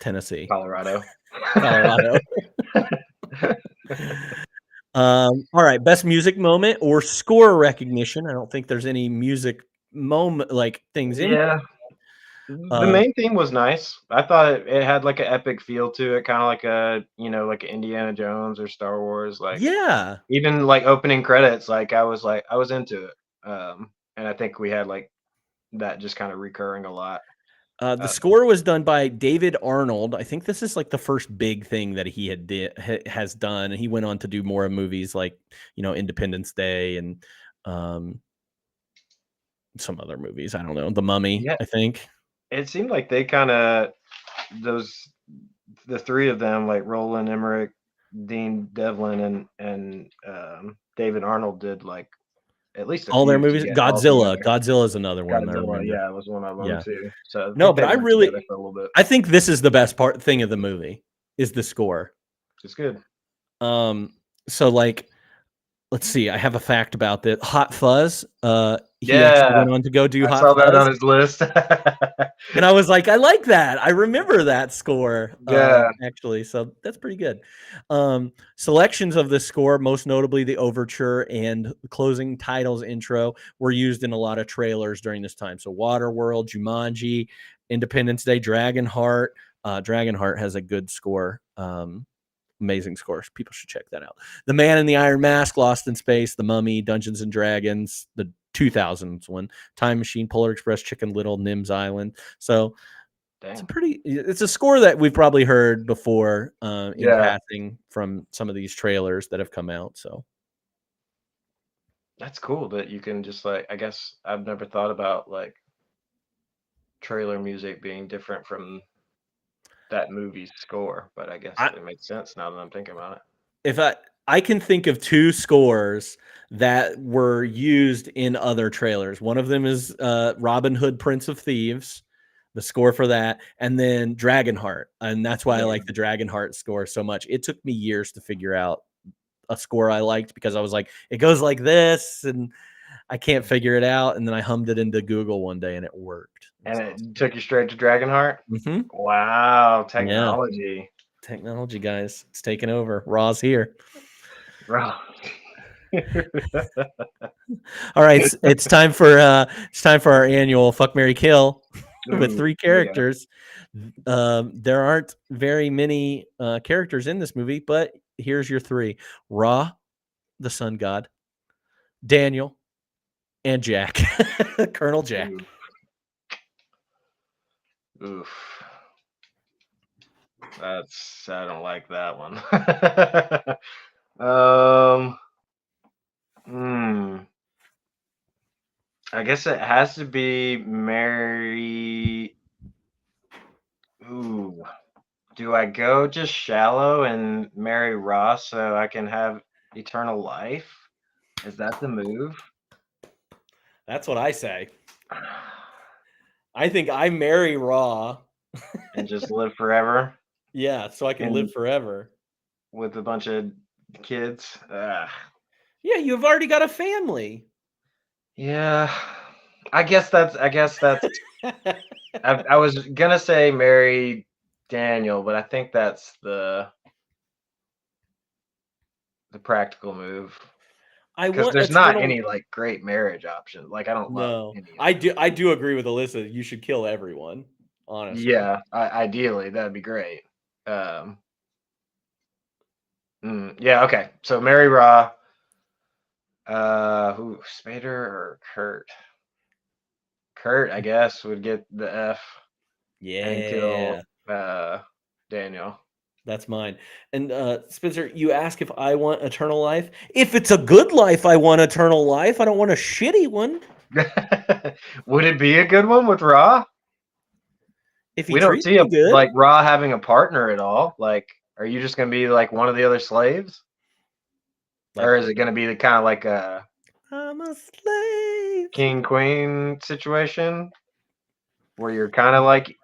Speaker 6: Tennessee,
Speaker 1: Colorado.
Speaker 6: Colorado. All right, best music moment or score recognition. I don't think there's any music moment like things in.
Speaker 1: Yeah. The main theme was nice. I thought it had like an epic feel to it, kind of like like Indiana Jones or Star Wars. Like
Speaker 6: Yeah.
Speaker 1: even like opening credits, I was into it. And I think we had like that just kind of recurring a lot.
Speaker 6: The score was done by David Arnold. I think this is like the first big thing that he has done. And he went on to do more movies like, Independence Day and some other movies. I don't know. The Mummy,
Speaker 1: Yeah,
Speaker 6: I think.
Speaker 1: it seemed like they kind of those the three of them, like Roland Emmerich, Dean Devlin, and David Arnold, did like at least a
Speaker 6: All their
Speaker 1: few
Speaker 6: movies.
Speaker 1: all
Speaker 6: Godzilla.
Speaker 1: together.
Speaker 6: Godzilla is another one I
Speaker 1: Godzilla,
Speaker 6: remember.
Speaker 1: yeah, it was one of them
Speaker 6: Yeah.
Speaker 1: too. So I
Speaker 6: No,
Speaker 1: think
Speaker 6: but
Speaker 1: they worked together for a little bit.
Speaker 6: I think this is the best thing of the movie is the score.
Speaker 1: It's good.
Speaker 6: So like, let's see. I have a fact about that. Hot Fuzz. He actually
Speaker 1: Yeah,
Speaker 6: went on to go do
Speaker 1: I
Speaker 6: Hot
Speaker 1: saw that
Speaker 6: Fuzz,
Speaker 1: on his list.
Speaker 6: and I was like, I like that. I remember that score.
Speaker 1: Yeah,
Speaker 6: Actually, so that's pretty good. Selections of the score, most notably the overture and closing titles intro, were used in a lot of trailers during this time. So Waterworld, Jumanji, Independence Day, Dragonheart. Dragonheart has a good score. Amazing scores. People should check that out. The Man in the Iron Mask, Lost in Space, The Mummy, Dungeons and Dragons, the 2000s one, Time Machine, Polar Express, Chicken Little, Nim's Island. So
Speaker 1: dang.
Speaker 6: it's a score that we've probably heard before in
Speaker 1: Yeah,
Speaker 6: passing from some of these trailers that have come out. So
Speaker 1: that's cool that you can just like. I guess I've never thought about like trailer music being different from that movie's score, but I guess
Speaker 6: I,
Speaker 1: it makes sense now that I'm thinking about it.
Speaker 6: if I can think of two scores that were used in other trailers. One of them is Robin Hood, Prince of Thieves, the score for that, and then Dragonheart, and that's why I
Speaker 1: Yeah.
Speaker 6: like the Dragonheart score so much. It took me years to figure out a score I liked because I was like, it goes like this, and I can't figure it out. And then I hummed it into Google one day, and it worked.
Speaker 1: And it took you straight to Dragonheart?
Speaker 6: Mm-hmm.
Speaker 1: Wow,
Speaker 6: Yeah,
Speaker 1: technology.
Speaker 6: technology, guys, it's taking over. Raw's here.
Speaker 1: Bro.
Speaker 6: All right, it's time for our annual Fuck Mary Kill with three characters. There aren't very many characters in this movie, but here's your three: Ra, the sun god, Daniel, and Jack, Colonel Jack.
Speaker 1: Oof. I don't like that one. Hmm. I guess it has to be Mary. Ooh. Do I go just shallow and marry Ross so I can have eternal life? Is that the move?
Speaker 6: That's what I say. I think I marry Ra.
Speaker 1: And just live forever?
Speaker 6: Yeah, so I can live forever.
Speaker 1: With a bunch of kids?
Speaker 6: Yeah, you've already got a family.
Speaker 1: Yeah. I guess that's I was gonna say marry Daniel, but I think that's the practical move.
Speaker 6: I
Speaker 1: Because
Speaker 6: want
Speaker 1: there's not
Speaker 6: eternal.
Speaker 1: any like great marriage options. Like I don't love
Speaker 6: No,
Speaker 1: any of
Speaker 6: I
Speaker 1: them.
Speaker 6: do agree with Alyssa. You should kill everyone. Honestly.
Speaker 1: Yeah, ideally that'd be great. Yeah, okay. So Mary Ra, who Spader or Kurt? Kurt, I guess, would get the F and
Speaker 6: Yeah.
Speaker 1: kill Daniel.
Speaker 6: That's mine. And Spencer, you ask if I want eternal life. If it's a good life, I want eternal life. I don't want a shitty one.
Speaker 1: Would it be a good one with Ra?
Speaker 6: If he
Speaker 1: We don't
Speaker 6: treats
Speaker 1: see
Speaker 6: me good,
Speaker 1: like Ra having a partner at all. Like, are you just gonna be like one of the other slaves, or
Speaker 6: like
Speaker 1: is it gonna be the kind of like a
Speaker 6: I'm a slave.
Speaker 1: king queen situation where you're kind of like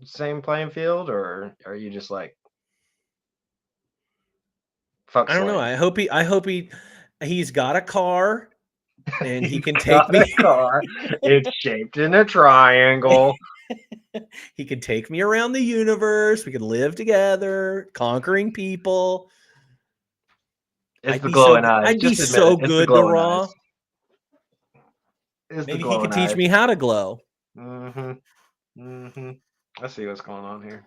Speaker 1: same playing field, or are you just like fuck
Speaker 6: I don't know.
Speaker 1: slave?
Speaker 6: He's got a car and he
Speaker 1: He's
Speaker 6: can
Speaker 1: got
Speaker 6: take
Speaker 1: a
Speaker 6: me.
Speaker 1: car. It's shaped in a triangle.
Speaker 6: He can take me around the universe. We can live together, conquering people.
Speaker 1: It's the glowing eyes.
Speaker 6: I'd be
Speaker 1: Just admit it.
Speaker 6: so
Speaker 1: It's the
Speaker 6: good to
Speaker 1: glowing eyes.
Speaker 6: Raw.
Speaker 1: It's the
Speaker 6: Maybe he could
Speaker 1: glowing
Speaker 6: teach
Speaker 1: eyes.
Speaker 6: me how to glow.
Speaker 1: I see what's going on here.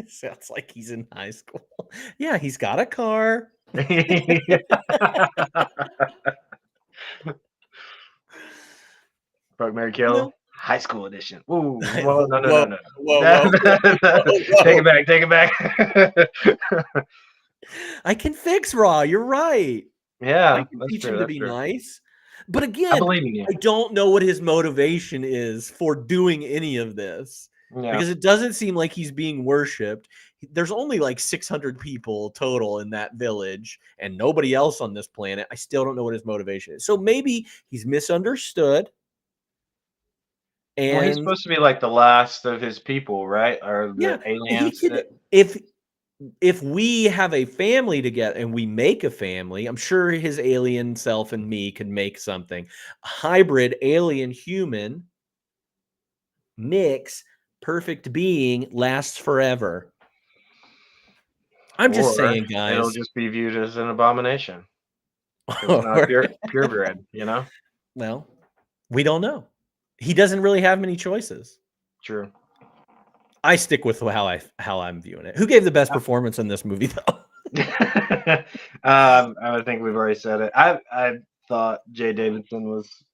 Speaker 6: Sounds like he's in high school. Yeah, he's got a car.
Speaker 1: Fuck, Mary
Speaker 6: You
Speaker 1: Kill.
Speaker 6: know?
Speaker 1: High school edition. Ooh, well, no, no,
Speaker 6: Whoa,
Speaker 1: no, no.
Speaker 6: whoa.
Speaker 1: Take it back. Take it back.
Speaker 6: I can fix Raw. You're right. I
Speaker 1: Yeah,
Speaker 6: can
Speaker 1: that's
Speaker 6: teach
Speaker 1: true.
Speaker 6: him to
Speaker 1: That's
Speaker 6: be
Speaker 1: true.
Speaker 6: nice. But
Speaker 1: I
Speaker 6: again,
Speaker 1: believe in you.
Speaker 6: I don't know what his motivation is for doing any of this
Speaker 1: Yeah.
Speaker 6: because it doesn't seem like he's being worshipped. There's only like 600 people total in that village and nobody else on this planet. I still don't know what his motivation is. So maybe he's misunderstood.
Speaker 1: Well, he's
Speaker 6: And
Speaker 1: supposed to be like the last of his people, right? Or
Speaker 6: yeah,
Speaker 1: the
Speaker 6: he
Speaker 1: aliens.
Speaker 6: could if we have a family together and we make a family, I'm sure his alien self and me could make something. A hybrid alien human mix, perfect being lasts forever. I'm just
Speaker 1: Or
Speaker 6: saying,
Speaker 1: it'll
Speaker 6: guys.
Speaker 1: just be viewed as an abomination. It's not purebred,
Speaker 6: Well, we don't know. He doesn't really have many choices.
Speaker 1: True.
Speaker 6: I stick with how I'm viewing it. Who gave the best performance in this movie, though?
Speaker 1: I think we've already said it. I thought Jay Davidson was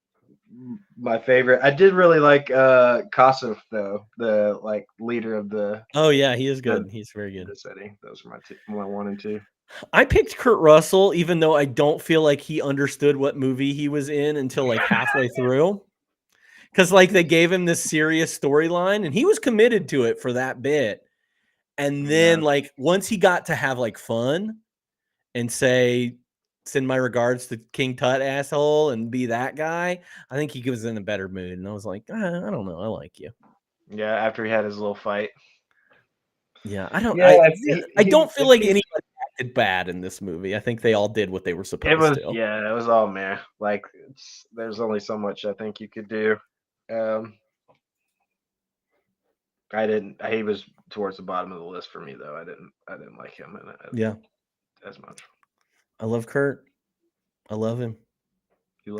Speaker 1: my favorite. I did really like Kosov though, the like leader of the
Speaker 6: Oh yeah, he is good. He's very good.
Speaker 1: the city. Those are my 1 and 2.
Speaker 6: I picked Kurt Russell, even though I don't feel like he understood what movie he was in until like halfway through. Because like they gave him this serious storyline and he was committed to it for that bit. And then like once he got to have like fun and say, send my regards to King Tut asshole and be that guy, I think he was in a better mood. And I was like, I don't know. I like you.
Speaker 1: Yeah, after he had his little fight.
Speaker 6: Yeah, I don't feel like anybody acted bad in this movie. I think they all did what they were supposed to.
Speaker 1: It was all meh. Like there's only so much I think you could do. I didn't. He was towards the bottom of the list for me though. I didn't like him as much.
Speaker 6: I love Kurt. I love him.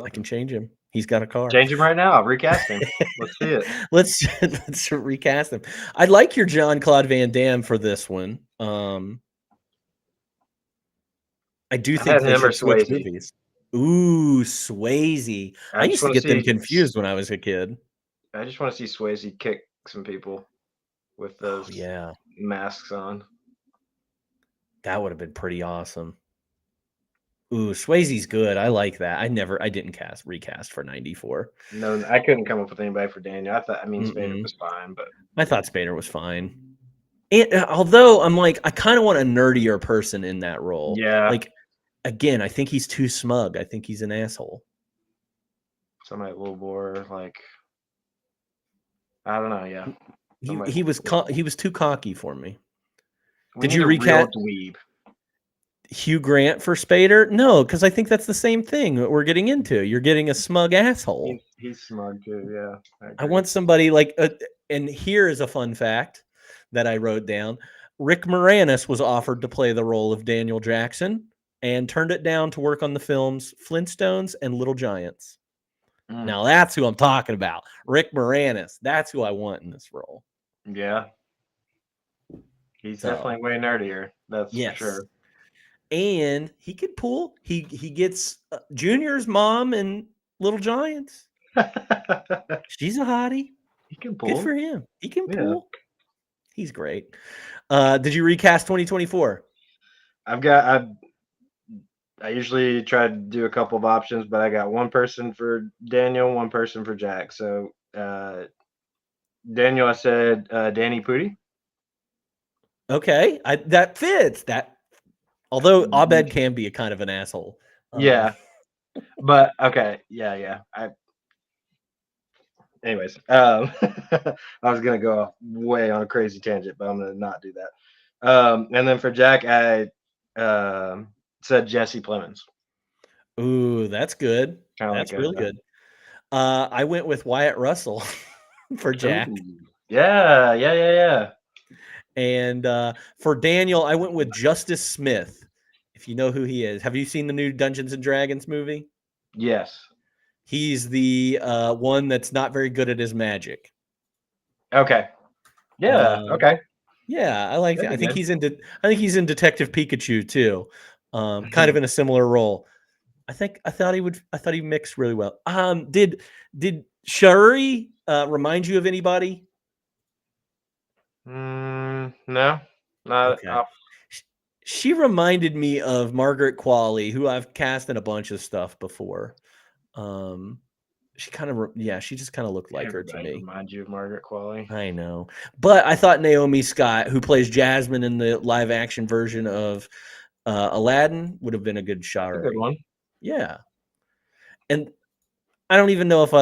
Speaker 6: I can change him. He's got a car.
Speaker 1: Change him right now. I'll recast him. Let's see it.
Speaker 6: Let's recast him. I like your Jean-Claude Van Damme for this one. I do think they should switch movies. Ooh, Swayze. I used to get them confused when I was a kid.
Speaker 1: I just want to see Swayze kick some people with those masks on.
Speaker 6: That would have been pretty awesome. Ooh, Swayze's good. I like that. I didn't recast for 94.
Speaker 1: No, I couldn't come up with anybody for Daniel. Spader was fine, but
Speaker 6: I thought Spader was fine. And although I'm like, I kind of want a nerdier person in that role.
Speaker 1: Yeah.
Speaker 6: Like, again, I think he's too smug. I think he's an asshole.
Speaker 1: Somebody a little more like, I don't know. Yeah.
Speaker 6: He was too cocky for me.
Speaker 1: Did you recast dweeb?
Speaker 6: Hugh Grant for Spader? No, because I think that's the same thing that we're getting into. You're getting a smug asshole.
Speaker 1: He's smug too, yeah.
Speaker 6: I want somebody like, and here is a fun fact that I wrote down. Rick Moranis was offered to play the role of Daniel Jackson and turned it down to work on the films Flintstones and Little Giants. Now that's who I'm talking about. Rick Moranis. That's who I want in this role.
Speaker 1: Yeah. He's definitely way nerdier. That's for sure.
Speaker 6: And he could pull. He gets Junior's mom and Little Giants. She's a hottie.
Speaker 1: He can pull.
Speaker 6: Good for him. He can pull. He's great. Did you recast 2024?
Speaker 1: I usually try to do a couple of options, but I got one person for Daniel, one person for Jack. So Daniel, I said Danny Pudi.
Speaker 6: Okay, that fits. That although Abed can be a kind of an asshole.
Speaker 1: Yeah, but okay, yeah. Anyways, I was gonna go way on a crazy tangent, but I'm gonna not do that. And then for Jack, I said Jesse Plemons.
Speaker 6: Ooh, that's good.
Speaker 1: Kind of
Speaker 6: That's
Speaker 1: like
Speaker 6: really good. I went with Wyatt Russell for Jack.
Speaker 1: Ooh, yeah.
Speaker 6: And for Daniel, I went with Justice Smith. If you know who he is. Have you seen the new Dungeons and Dragons movie?
Speaker 1: Yes.
Speaker 6: He's the one that's not very good at his magic.
Speaker 1: Okay. Yeah. Okay.
Speaker 6: Yeah, I like that.
Speaker 1: That'd
Speaker 6: I
Speaker 1: be
Speaker 6: think
Speaker 1: good.
Speaker 6: I think he's in Detective Pikachu too. Kind of in a similar role. I thought he mixed really well. Did Shuri remind you of anybody?
Speaker 1: No, not.
Speaker 6: Okay. She reminded me of Margaret Qualley, who I've cast in a bunch of stuff before. She she just kind of looked like her to
Speaker 1: Everybody
Speaker 6: me.
Speaker 1: reminds you of Margaret Qualley.
Speaker 6: I know, but I thought Naomi Scott, who plays Jasmine in the live action version of Aladdin, would have been a good
Speaker 1: That's a good
Speaker 6: Shari.
Speaker 1: one.
Speaker 6: Yeah, and I don't even know if I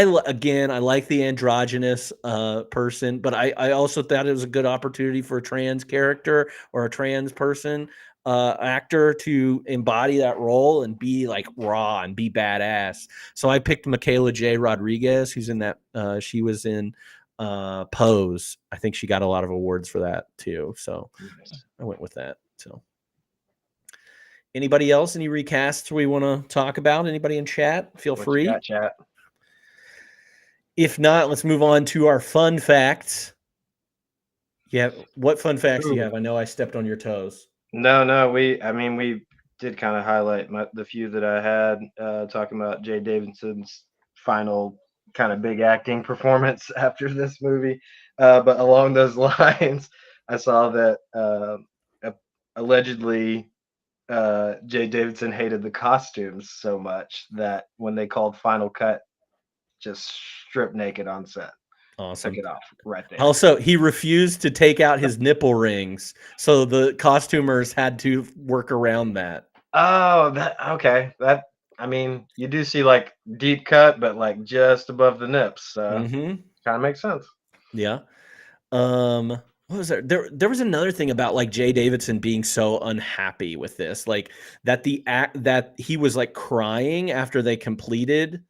Speaker 6: like the androgynous person, but I also thought it was a good opportunity for a trans character or a trans person actor to embody that role and be like raw and be badass. So I picked Michaela J. Rodriguez, who's in that. She was in Pose. I think she got a lot of awards for that too. So I went with that. So. Anybody else? Any recasts we want to talk about? Anybody in chat? Feel free.
Speaker 1: You got, chat?
Speaker 6: If not, let's move on to our fun facts. Yeah, what fun facts do you have? I know I stepped on your toes.
Speaker 1: No. We did kind of highlight the few that I had talking about Jay Davidson's final kind of big acting performance after this movie. But along those lines, I saw that allegedly Jay Davidson hated the costumes so much that when they called Final Cut, just stripped naked on set.
Speaker 6: Awesome.
Speaker 1: Took it off right there.
Speaker 6: Also, he refused to take out his nipple rings, so the costumers had to work around that.
Speaker 1: Oh, okay. You do see like deep cut, but like just above the nips. So kind of makes sense.
Speaker 6: Yeah. What was there? There was another thing about like Jay Davidson being so unhappy with this, like that that he was like crying after they completed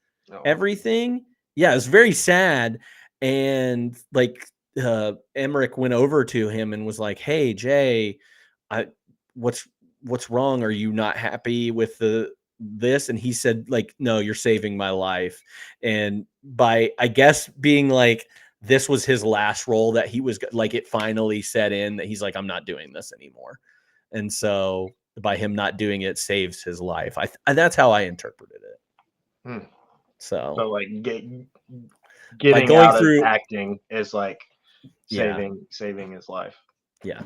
Speaker 6: everything. Yeah, it was very sad. And like Emmerich went over to him and was like, "Hey, Jay, what's wrong? Are you not happy with this?" And he said, like, "No, you're saving my life." And by, I guess, being like, this was his last role, that he was like, it finally set in that he's like, I'm not doing this anymore. And so by him not doing it saves his life. That's how I interpreted it. So
Speaker 1: like
Speaker 6: getting out
Speaker 1: through acting is like saving his life.
Speaker 6: Yeah.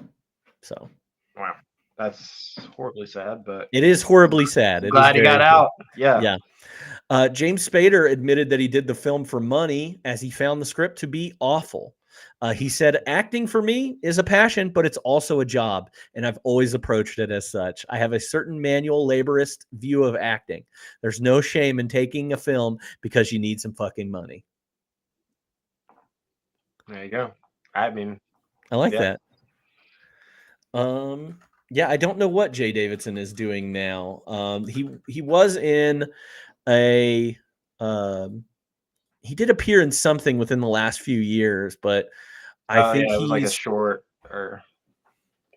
Speaker 6: So
Speaker 1: wow, that's horribly sad, but
Speaker 6: it is horribly sad.
Speaker 1: Glad he got out. Yeah.
Speaker 6: James Spader admitted that he did the film for money, as he found the script to be awful. He said, "Acting for me is a passion, but it's also a job, and I've always approached it as such. I have a certain manual laborist view of acting. There's no shame in taking a film because you need some fucking money."
Speaker 1: There you go. I
Speaker 6: like that. Yeah, I don't know what Jay Davidson is doing now. He was in he did appear in something within the last few years, but I think
Speaker 1: it was like a short or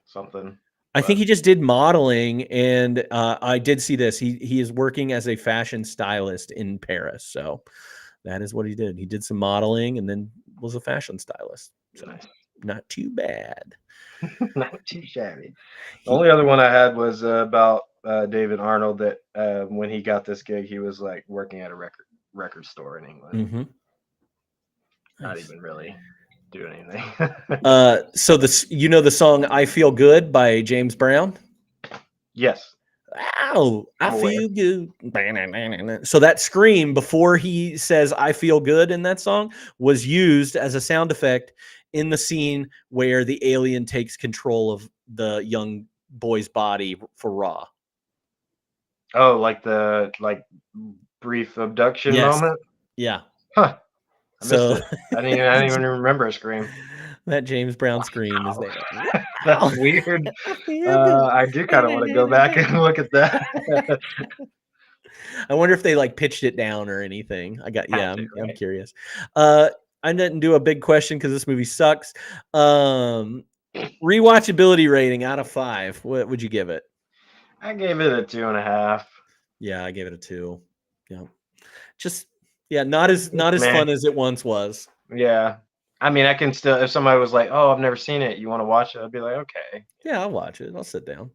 Speaker 1: something.
Speaker 6: I think he just did modeling, and I did see this. He is working as a fashion stylist in Paris, so that is what he did. He did some modeling and then was a fashion stylist. So not too bad.
Speaker 1: Not too shabby. The only other one I had was about David Arnold, that when he got this gig, he was like working at a record store in England. not
Speaker 6: Nice.
Speaker 1: even really do anything.
Speaker 6: So the song "I Feel Good" by James Brown.
Speaker 1: Yes,
Speaker 6: Ow, I
Speaker 1: I'm aware.
Speaker 6: feel good. So that scream before he says "I feel good" in that song was used as a sound effect in the scene where the alien takes control of the young boy's body for Raw.
Speaker 1: Oh, like the brief abduction
Speaker 6: Yes.
Speaker 1: moment?
Speaker 6: Yeah.
Speaker 1: Huh. I missed
Speaker 6: So
Speaker 1: it. I didn't even remember a scream.
Speaker 6: that James Brown scream is
Speaker 1: Wow.
Speaker 6: there.
Speaker 1: That's
Speaker 6: Wow.
Speaker 1: weird.
Speaker 6: I feel good.
Speaker 1: I do kind of want to go back and look at that.
Speaker 6: I wonder if they like pitched it down or anything.
Speaker 1: Had to,
Speaker 6: I'm
Speaker 1: right?
Speaker 6: curious. I didn't do a big question because this movie sucks. Rewatchability rating out of 5. What would you give it?
Speaker 1: I gave it a 2.5.
Speaker 6: Yeah, I gave it a 2. Yeah. Just not as
Speaker 1: Meh.
Speaker 6: fun as it once was.
Speaker 1: Yeah. I mean, I can still, if somebody was like, "Oh, I've never seen it. You want to watch it?" I'd be like, "Okay."
Speaker 6: Yeah, I'll watch it. I'll sit down.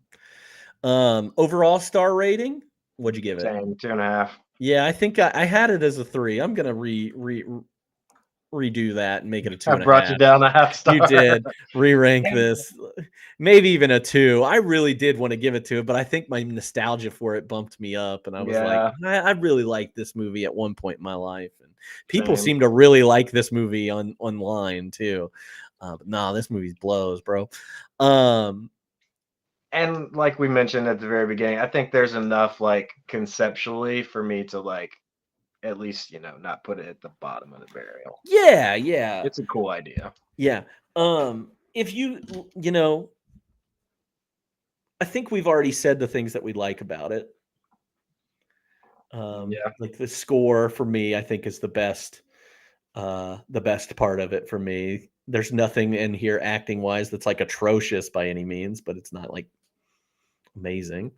Speaker 6: Overall star rating, what'd you give it?
Speaker 1: Same, 2.5.
Speaker 6: Yeah, I think I had it as a 3. I'm gonna redo that and make it a
Speaker 1: I brought you
Speaker 6: 2.5.
Speaker 1: down a half
Speaker 6: You
Speaker 1: star.
Speaker 6: did re-rank this, maybe even a 2. I really did want to give it to it, but I think my nostalgia for it bumped me up, and I was like,
Speaker 1: Yeah,
Speaker 6: I really liked this movie at one point in my life, and people
Speaker 1: same.
Speaker 6: seem to really like this movie online too. But no, this movie blows, bro.
Speaker 1: And like we mentioned at the very beginning, I think there's enough like conceptually for me to like at least, not put it at the bottom of the barrel.
Speaker 6: Yeah, yeah,
Speaker 1: It's a cool idea.
Speaker 6: yeah. If I think we've already said the things that we like about it.
Speaker 1: Yeah.
Speaker 6: Like the score for me, I think is the best part of it for me. There's nothing in here acting wise that's like atrocious by any means, but it's not like amazing.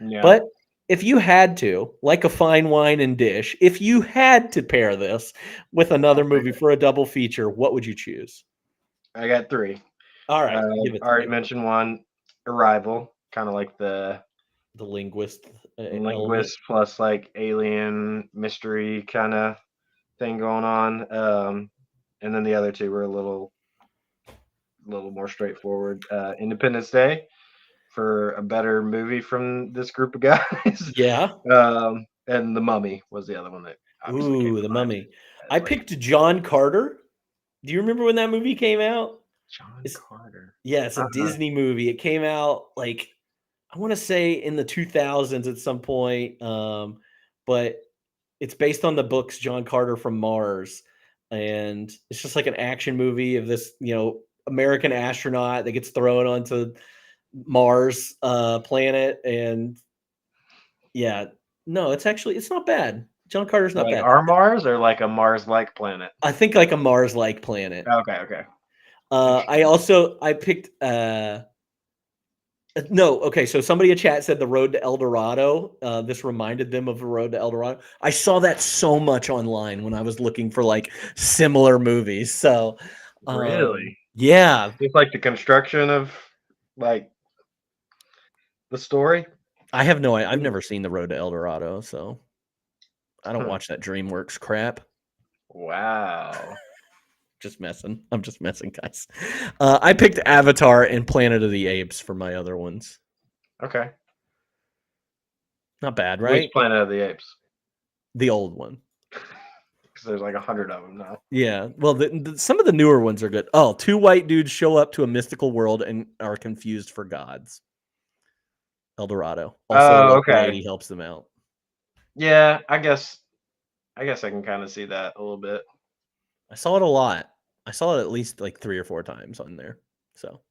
Speaker 1: Yeah.
Speaker 6: But if you had to, like a fine wine and dish, if you had to pair this with another
Speaker 1: I'll pick
Speaker 6: movie
Speaker 1: it.
Speaker 6: for a double feature, what would you choose?
Speaker 1: I got 3.
Speaker 6: All right, give it to
Speaker 1: Already
Speaker 6: me.
Speaker 1: mentioned one, Arrival, kind of like the
Speaker 6: The linguist element.
Speaker 1: linguist plus like alien mystery kind of thing going on. And then the other two were a little more straightforward. Independence Day for a better movie from this group of guys.
Speaker 6: Yeah.
Speaker 1: And The Mummy was the other one that obviously came
Speaker 6: Ooh,
Speaker 1: to
Speaker 6: The
Speaker 1: mind
Speaker 6: Mummy. I
Speaker 1: as like
Speaker 6: picked John Carter. Do you remember when that movie came out?
Speaker 1: John
Speaker 6: It's
Speaker 1: Carter.
Speaker 6: Yeah, it's a
Speaker 1: Uh-uh.
Speaker 6: Disney movie. It came out like I want to say in the 2000s at some point. But it's based on the books John Carter from Mars, and it's just like an action movie of this, American astronaut that gets thrown onto Mars planet, and yeah, no, it's not bad. John Carter's not
Speaker 1: Like
Speaker 6: bad.
Speaker 1: our Mars or like a Mars-like planet?
Speaker 6: I think like a Mars-like planet.
Speaker 1: Okay, okay. Interesting.
Speaker 6: I picked no, okay. So somebody in chat said The Road to El Dorado. This reminded them of The Road to El Dorado. I saw that so much online when I was looking for like similar movies. So,
Speaker 1: Really?
Speaker 6: yeah,
Speaker 1: Just like the construction of like the story?
Speaker 6: I have no. I've never seen The Road to El Dorado, so I don't
Speaker 1: Huh.
Speaker 6: watch that DreamWorks crap.
Speaker 1: Wow.
Speaker 6: Just messing. I'm just messing, guys. I picked Avatar and Planet of the Apes for my other ones.
Speaker 1: Okay.
Speaker 6: Not bad,
Speaker 1: Which
Speaker 6: right?
Speaker 1: Planet of the Apes?
Speaker 6: The old one.
Speaker 1: Because there's like 100 of them now.
Speaker 6: Yeah. Well, some of the newer ones are good. Oh, 2 white dudes show up to a mystical world and are confused for gods. El Dorado. Also,
Speaker 1: Oh,
Speaker 6: like the
Speaker 1: okay.
Speaker 6: lady helps them out.
Speaker 1: Yeah, I guess I can kind of see that a little bit.
Speaker 6: I saw it a lot. I saw it at least like 3 or 4 times on there. So,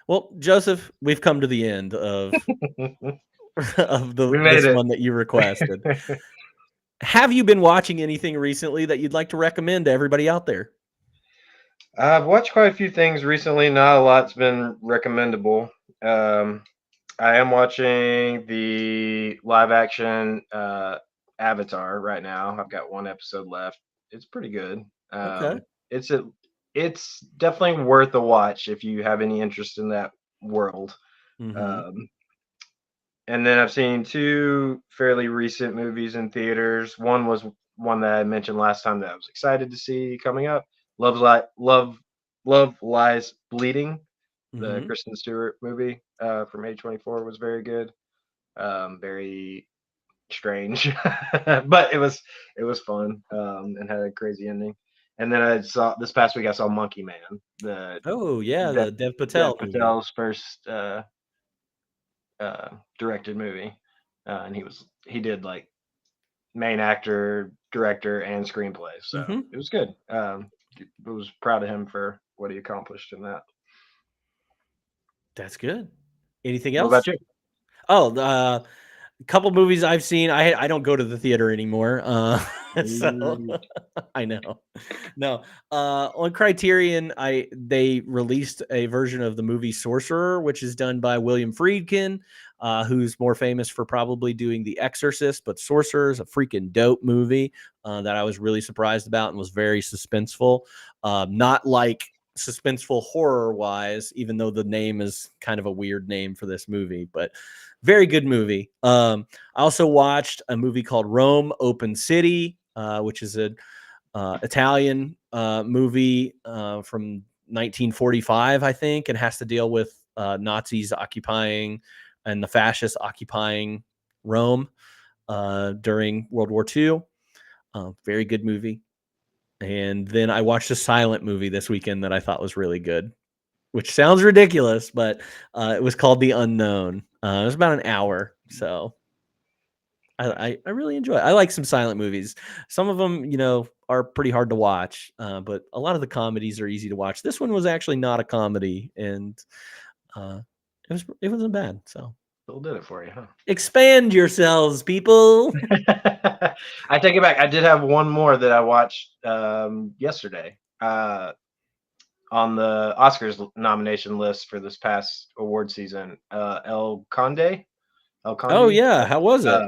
Speaker 6: well, Joseph, we've come to the end of of
Speaker 1: We made
Speaker 6: this
Speaker 1: it.
Speaker 6: one that you requested. Have you been watching anything recently that you'd like to recommend to everybody out there?
Speaker 1: I've watched quite a few things recently. Not a lot's been recommendable. Um, I am watching the live action Avatar right now. I've got one episode left. It's pretty good.
Speaker 6: Okay.
Speaker 1: It's a, it's definitely worth a watch if you have any interest in that world.
Speaker 6: Mhm.
Speaker 1: Um, and then I've seen 2 fairly recent movies in theaters. One was one that I mentioned last time that I was excited to see coming up. Love Lies Bleeding, the
Speaker 6: Mhm.
Speaker 1: Kristen Stewart movie from A24 was very good. Very strange, but it was fun and had a crazy ending. And then I saw this past week I saw Monkey Man, the
Speaker 6: Oh, yeah,
Speaker 1: Dev,
Speaker 6: the Dev
Speaker 1: Dev
Speaker 6: Patel movie.
Speaker 1: Patel's first directed movie, and he did like main actor, director, and screenplay. So
Speaker 6: Mhm.
Speaker 1: it was good. I was proud of him for what he accomplished in that.
Speaker 6: That's good. Anything
Speaker 1: What about
Speaker 6: else?
Speaker 1: you?
Speaker 6: Oh, couple movies I've seen. I don't go to the theater anymore. So
Speaker 1: Ooh.
Speaker 6: I know. No. On Criterion, they released a version of the movie Sorcerer, which is done by William Friedkin, who's more famous for probably doing The Exorcist, but Sorcerer is a freaking dope movie that I was really surprised about and was very suspenseful. Not like suspenseful horror wise, even though the name is kind of a weird name for this movie, but very good movie. I also watched a movie called Rome Open City, which is a Italian movie from 1945, I think, and has to deal with Nazis occupying and the fascists occupying Rome during World War II. Very good movie. And then I watched a silent movie this weekend that I thought was really good, which sounds ridiculous, but it was called The Unknown. It was about an hour, so I really enjoy it. I like some silent movies. Some of them, are pretty hard to watch, but a lot of the comedies are easy to watch. This one was actually not a comedy, and it wasn't bad. So
Speaker 1: Still did it for you, huh?
Speaker 6: expand yourselves, people.
Speaker 1: I take it back. I did have one more that I watched yesterday on the Oscars nomination list for this past award season. El
Speaker 6: Oh
Speaker 1: Conde.
Speaker 6: yeah, how was it?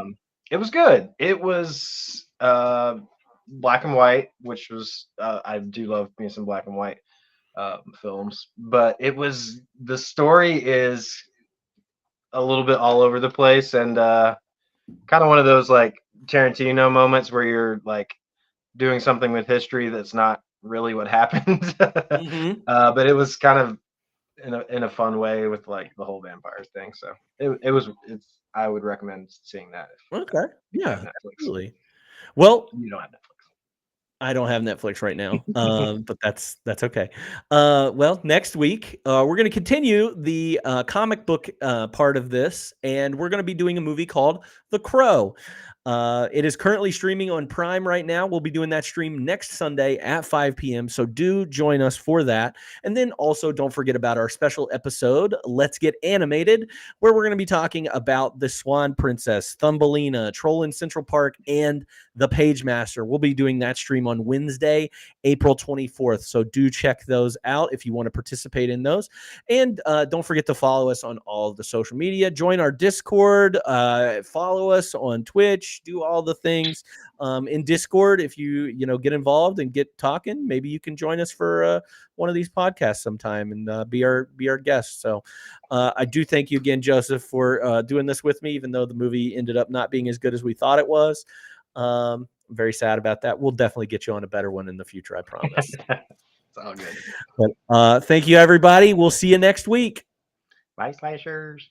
Speaker 1: It was good. It was black and white, which was I do love me some black and white films, but the story is a little bit all over the place and kind of one of those like Tarantino moments where you're like doing something with history that's not really what happened.
Speaker 6: Mm-hmm.
Speaker 1: But it was kind of in a fun way with like the whole vampire thing. So it's I would recommend seeing that
Speaker 6: Okay.
Speaker 1: if you have
Speaker 6: Yeah,
Speaker 1: Netflix.
Speaker 6: absolutely. Well,
Speaker 1: You don't have
Speaker 6: I don't have Netflix right now, but that's okay. Well, next week we're going to continue the comic book part of this, and we're going to be doing a movie called The Crow. It is currently streaming on Prime right now. We'll be doing that stream next Sunday at 5 p.m. So do join us for that. And then also don't forget about our special episode, Let's Get Animated, where we're going to be talking about the Swan Princess, Thumbelina, Troll in Central Park, and the Page Master. We'll be doing that stream on Wednesday, April 24th. So do check those out if you want to participate in those. And don't forget to follow us on all of the social media. Join our Discord. Follow us on Twitch. Do all the things in Discord. If you get involved and get talking, maybe you can join us for one of these podcasts sometime and be our guest. So I do thank you again, Joseph, for doing this with me, even though the movie ended up not being as good as we thought it was. I'm very sad about that. We'll definitely get you on a better one in the future, I promise.
Speaker 1: Netflix. It's all good.
Speaker 6: But thank you, everybody. We'll see you next week.
Speaker 1: Bye, slashers.